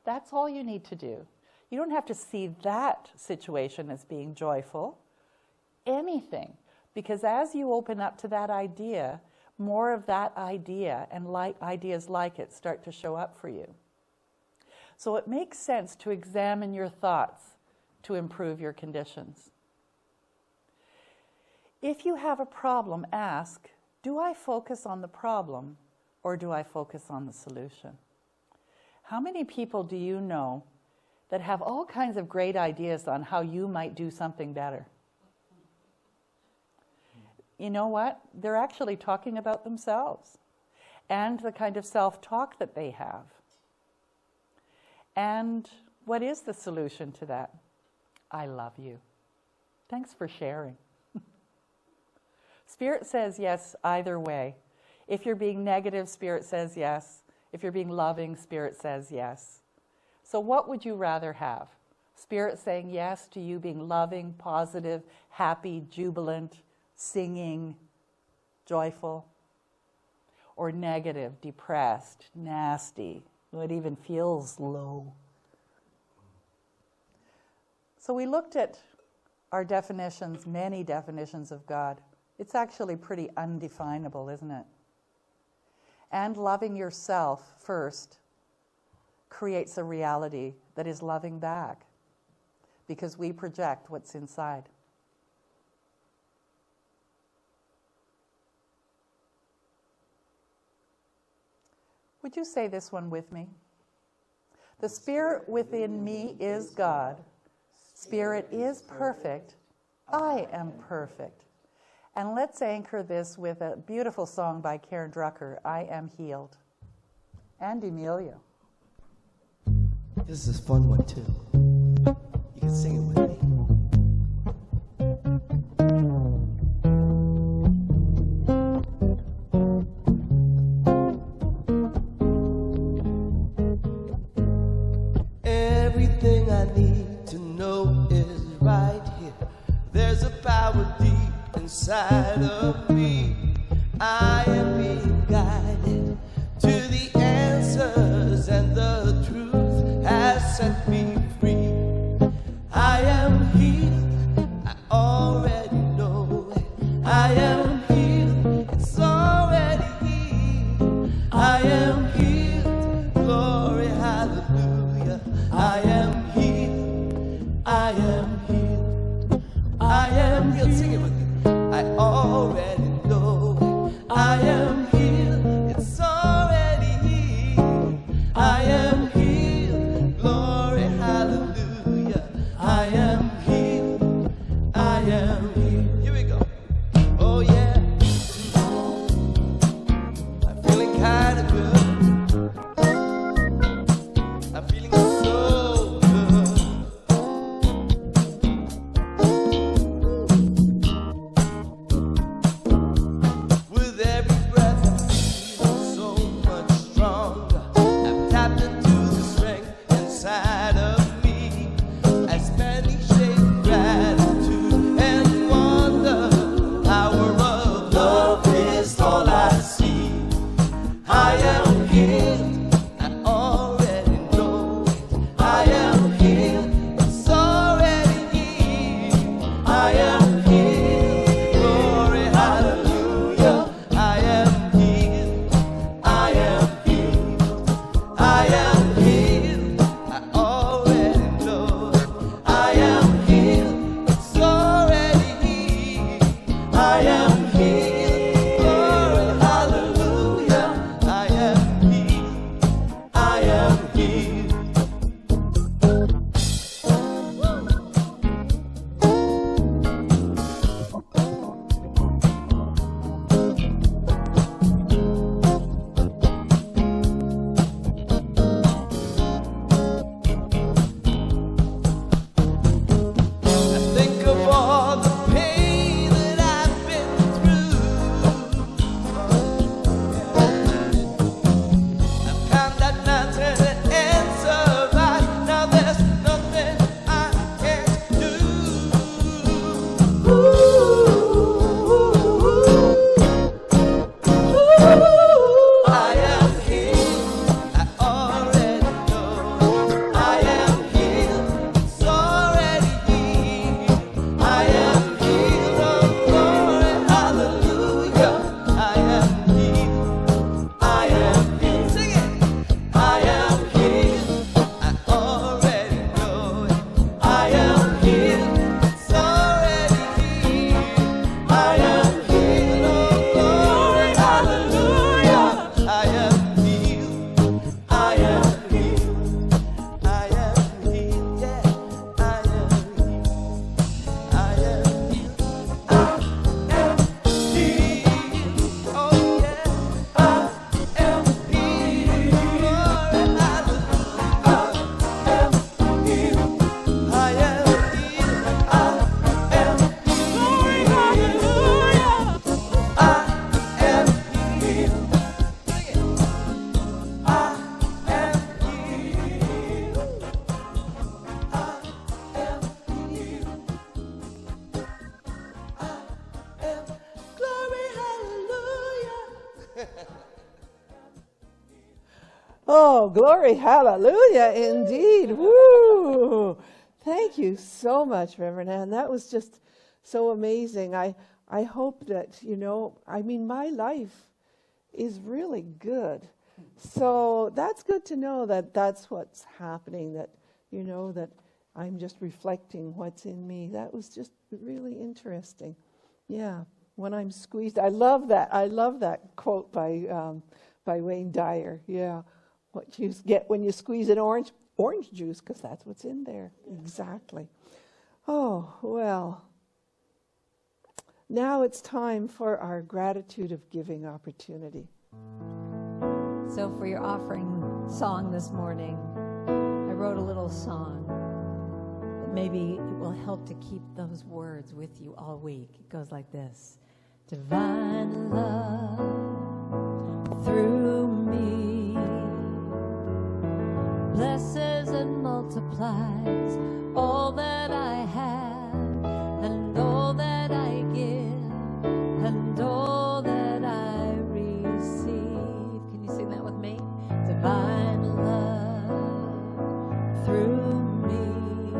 That's all you need to do. You don't have to see that situation as being joyful. Anything. Because as you open up to that idea, more of that idea and ideas like it start to show up for you. So it makes sense to examine your thoughts to improve your conditions. If you have a problem, ask, do I focus on the problem or do I focus on the solution? How many people do you know that have all kinds of great ideas on how you might do something better? You know what? They're actually talking about themselves and the kind of self-talk that they have. And what is the solution to that? I love you. Thanks for sharing. Spirit says yes either way. If you're being negative, Spirit says yes. If you're being loving, Spirit says yes. So what would you rather have? Spirit saying yes to you being loving, positive, happy, jubilant, singing, joyful? Or negative, depressed, nasty, it even feels low? So we looked at our definitions, many definitions of God. It's actually pretty undefinable, isn't it? And loving yourself first creates a reality that is loving back, because we project what's inside. Would you say this one with me? The Spirit within me is God. Spirit is perfect. I am perfect. And let's anchor this with a beautiful song by Karen Drucker, I Am Healed. And Emilio. This is a fun one, too. You can sing it with me. Everything I need to know is right here. There's a power deep inside of me. I am being guided to the answers, and the truth has set me free. I am healed, I already know it. I am healed, it's already healed. I am healed, glory, hallelujah. I am healed, I am healed, I am healed. Sing it with me. I already healed. I am healed. Sing it. I am healed. I already know it. I am healed. It's already healed. I am healed. Oh, glory, hallelujah. I am healed. I am healed. I am healed. Yeah. I am healed. I am healed. I am healed. Oh, yeah. I am healed. Glory, hallelujah. I am healed. I am healed. I am glory, hallelujah. I am healed. Sing it. I am healed. I am healed. I am glory, hallelujah. Oh, glory, hallelujah, indeed. Woo! Thank you so much, Reverend Ann. That was just so amazing. I hope that, my life is really good. So that's good to know that that's what's happening, that, that I'm just reflecting what's in me. That was just really interesting. Yeah, when I'm squeezed. I love that quote by Wayne Dyer. Yeah. What you get when you squeeze an orange juice, because that's what's in there. Exactly. Oh, well. Now it's time for our gratitude of giving opportunity. So for your offering song this morning, I wrote a little song that maybe it will help to keep those words with you all week. It goes like this. Divine love through me blesses and multiplies all that I have and all that I give and all that I receive. Can you sing that with me? Divine love through me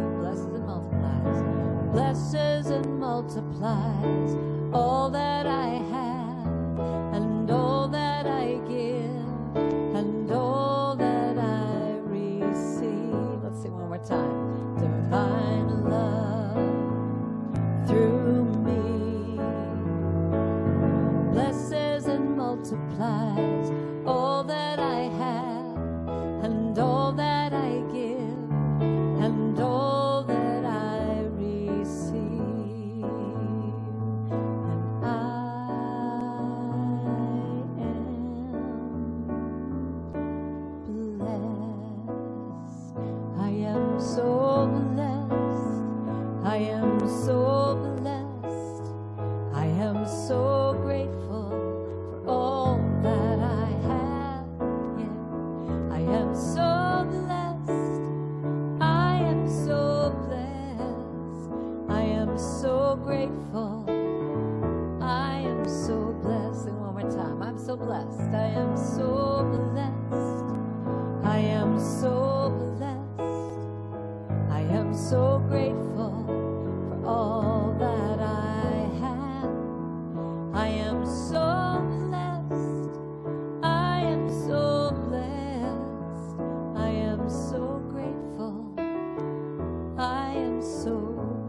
blesses and multiplies all that I have and all that I give and all that I receive. Let's sing one more time. Divine love through me blesses and multiplies all that I have and all that I give and all that I receive. And I am so blessed. I am so blessed. I am so grateful for all that I have. Yeah, I am so blessed. I am so blessed. I am so grateful. I am so blessed. And one more time. I'm so blessed. I am so blessed. I am so blessed. I am so grateful for all that I have. I am so blessed. I am so blessed. I am so grateful. I am so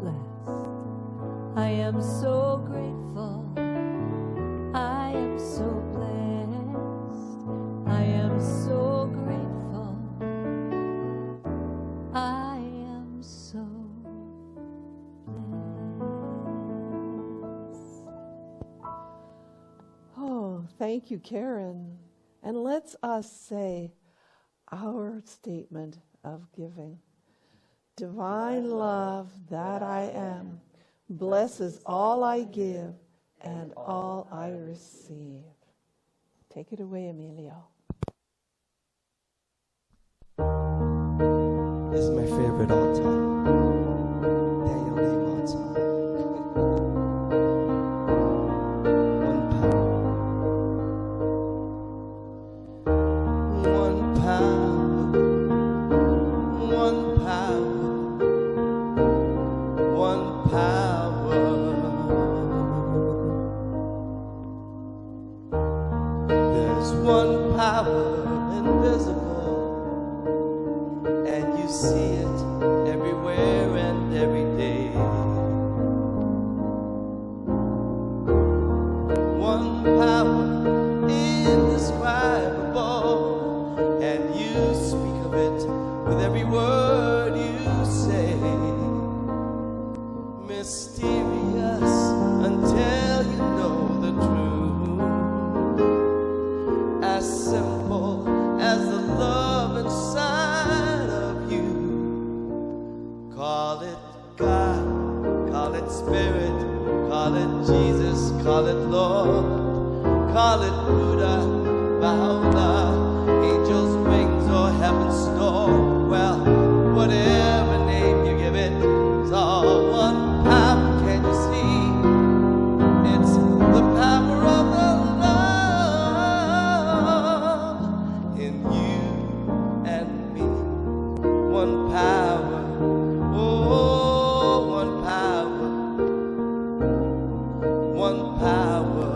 blessed. I am so grateful. I am so blessed. I am so grateful. I am so blessed. Oh, thank you, Karen. And let's us say our statement of giving. Divine love that I am blesses all I give and all I receive. Take it away, Emilio. This is my favorite all time. Daniel Nahon song. One power, one power, one power. There's one power invisible, and you see it everywhere and every day. One power indescribable, and you speak of it with every word you say. Mysterious until you know the truth, as simple as the love inside of you. Call it God, call it Spirit, call it Jesus, call it Lord, call it Buddha, Baha'u'llah, angels' wings or heaven's door. Well, whatever name you give it, it's all one power. Can you see? It's the power of the love in you and me. One power, oh, one power, one power.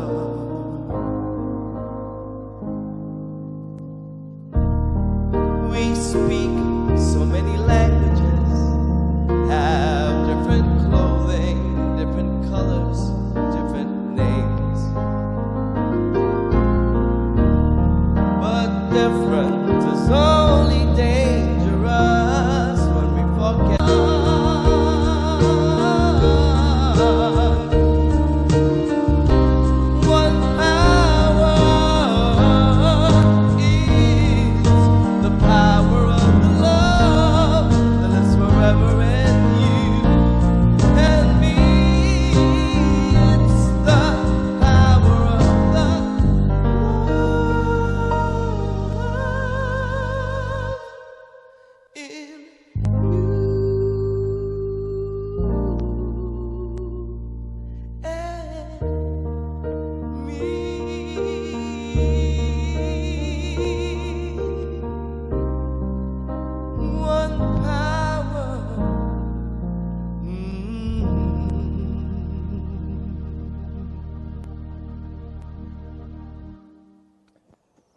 We speak so many languages, have different clothing, different colors, different names. But different is only dangerous when we forget. One power is the power of the love that lives forever in you and me. It's the power of the love in one power.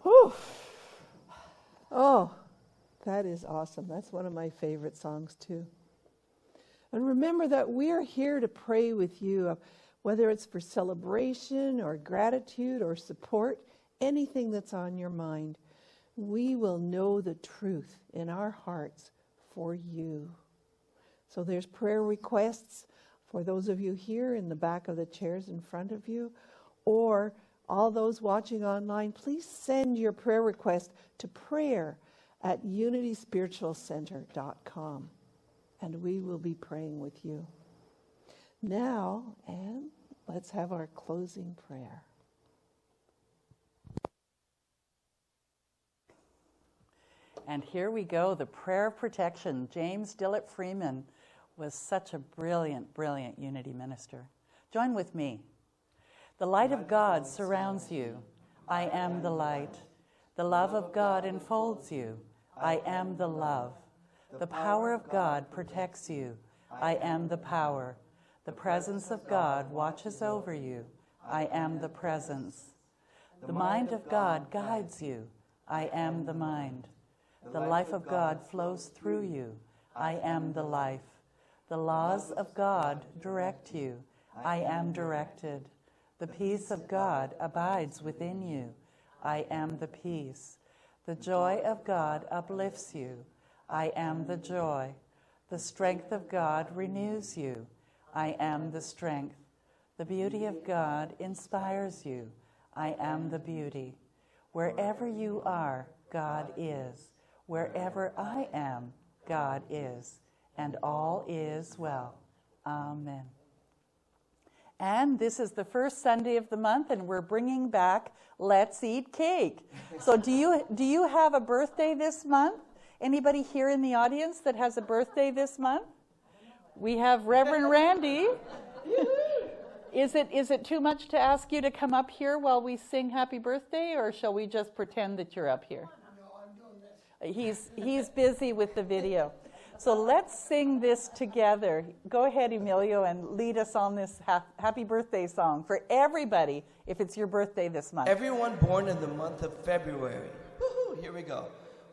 Whew. Oh, that is awesome. That's one of my favorite songs, too. And remember that we're here to pray with you, whether it's for celebration or gratitude or support, anything that's on your mind. We will know the truth in our hearts for you. So there's prayer requests for those of you here in the back of the chairs in front of you, or all those watching online. Please send your prayer request to prayer@unityspiritualcenter.com, and we will be praying with you. Now, Anne, let's have our closing prayer. And here we go, the prayer of protection. James Dillett Freeman was such a brilliant, brilliant unity minister. Join with me. The light of God surrounds you. I am the light. The love of God enfolds you. I am the love. The power of God protects you. I am the power. The presence of God watches over you. I am the presence. The mind of God guides you. I am the mind. The life of God flows through you. I am the life. The laws of God direct you. I am directed. The peace of God abides within you. I am the peace. The joy of God uplifts you. I am the joy. The strength of God renews you. I am the strength. The beauty of God inspires you. I am the beauty. Wherever you are, God is. Wherever I am, God is. And all is well. Amen. And this is the first Sunday of the month, and we're bringing back Let's Eat Cake. So do you have a birthday this month? Anybody here in the audience that has a birthday this month? We have Reverend Randy. Is it too much to ask you to come up here while we sing Happy Birthday, or shall we just pretend that you're up here? No, I'm doing this. He's busy with the video. So let's sing this together. Go ahead, Emilio, and lead us on this happy birthday song for everybody if it's your birthday this month. Everyone born in the month of February. Woohoo, here we go.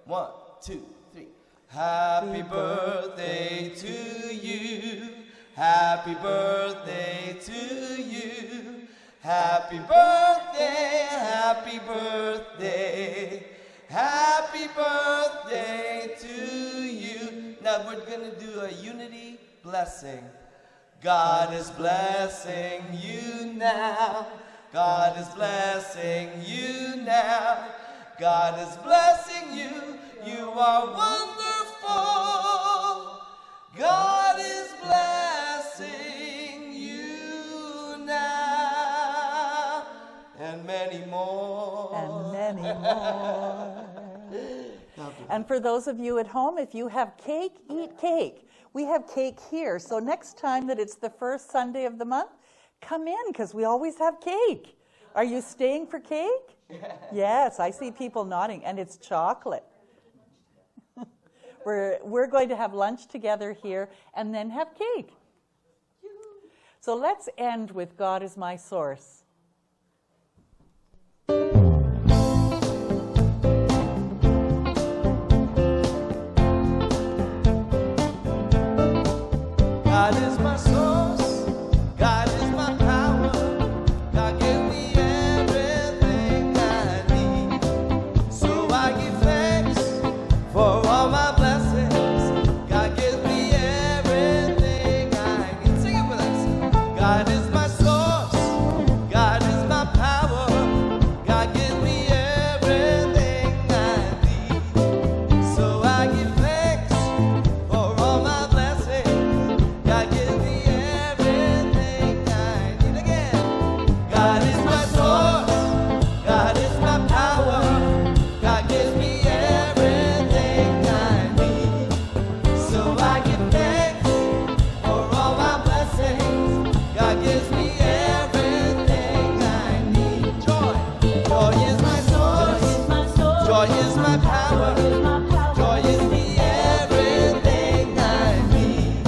1, 2, 3. Happy birthday to you. Happy birthday to you. Happy birthday, happy birthday. Happy birthday to you. Now we're going to do a unity blessing. God is blessing you now. God is blessing you now. God is blessing you. You are wonderful. God is blessing you now. And many more. And many more. And for those of you at home, if you have cake, eat cake. We have cake here. So next time that it's the first Sunday of the month, come in because we always have cake. Are you staying for cake? Yes, I see people nodding. And it's chocolate. We're going to have lunch together here and then have cake. So let's end with God is my source. God is my source, God is my power, God gave me everything I need. So I give thanks for all my blessings, God gives me everything I need. Sing it with us. God is my source, God is my power, God gives me everything I need. So I give thanks for all my blessings, God gives me everything I need. Again, God is my source, God is my power, God gives me everything I need. So I give thanks for all my blessings, God gives me everything I need. Joy, joy is my source, joy is my power, joy gives me everything I need.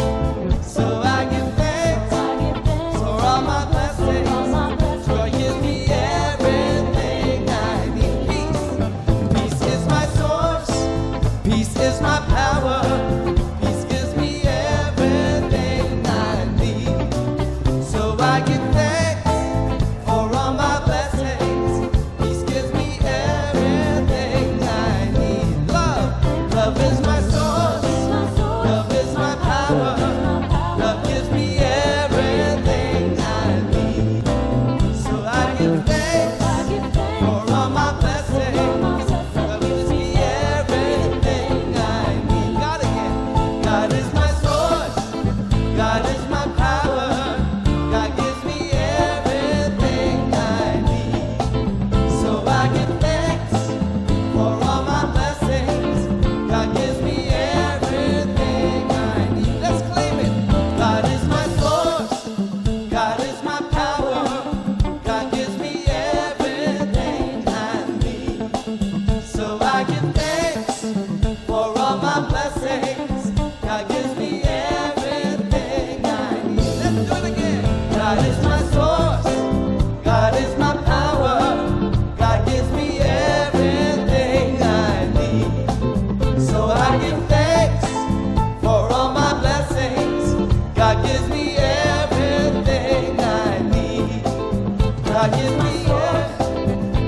So I give thanks for all my blessings. Joy gives me everything I need. Peace is my source. Peace is my power. Peace gives me everything I need. So I give thanks for all my blessings. Peace gives me everything I need. Love is my source. Love is my power. Love gives me everything I need. So I give thanks for all my blessings. Love gives me everything I need. God again. God is my source. God is my power. God gives me everything I need. So I give thanks for all my blessings. God gives me everything I need. Let's claim it. God is my source. God is my power. God gives me everything I need. So I give thanks for all my blessings. God gives me everything I need. Let's do it again. God is my source. God is my power. God gives me everything I need. So I give thanks for all my blessings. God gives me everything I need. God gives me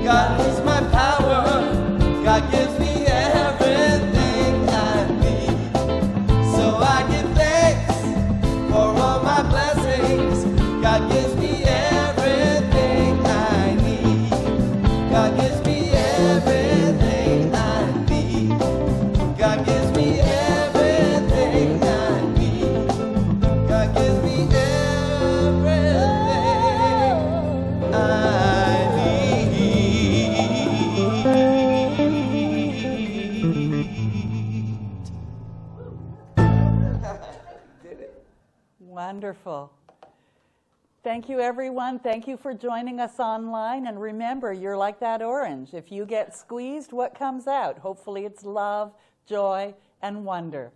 God is my power. God gives me everything I need. So I give thanks for all my blessings. God gives me everything I need. God gives me everything I need. God gives me everything I need. God gives me everything I need. Did it. Wonderful. Thank you, everyone. Thank you for joining us online. And remember, you're like that orange. If you get squeezed, what comes out? Hopefully it's love, joy, and wonder.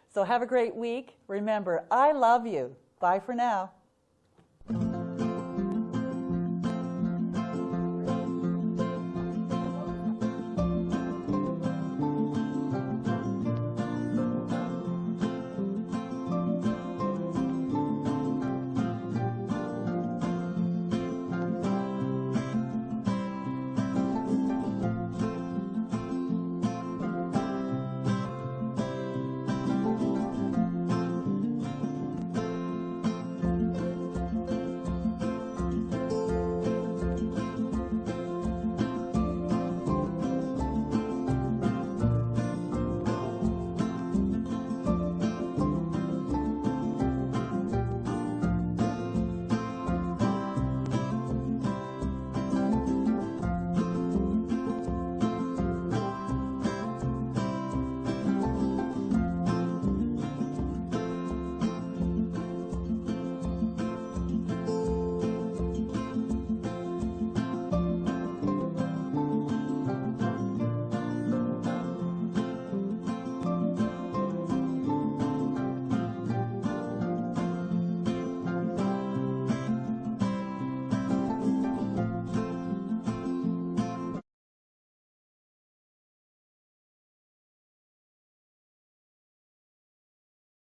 So have a great week. Remember, I love you. Bye for now.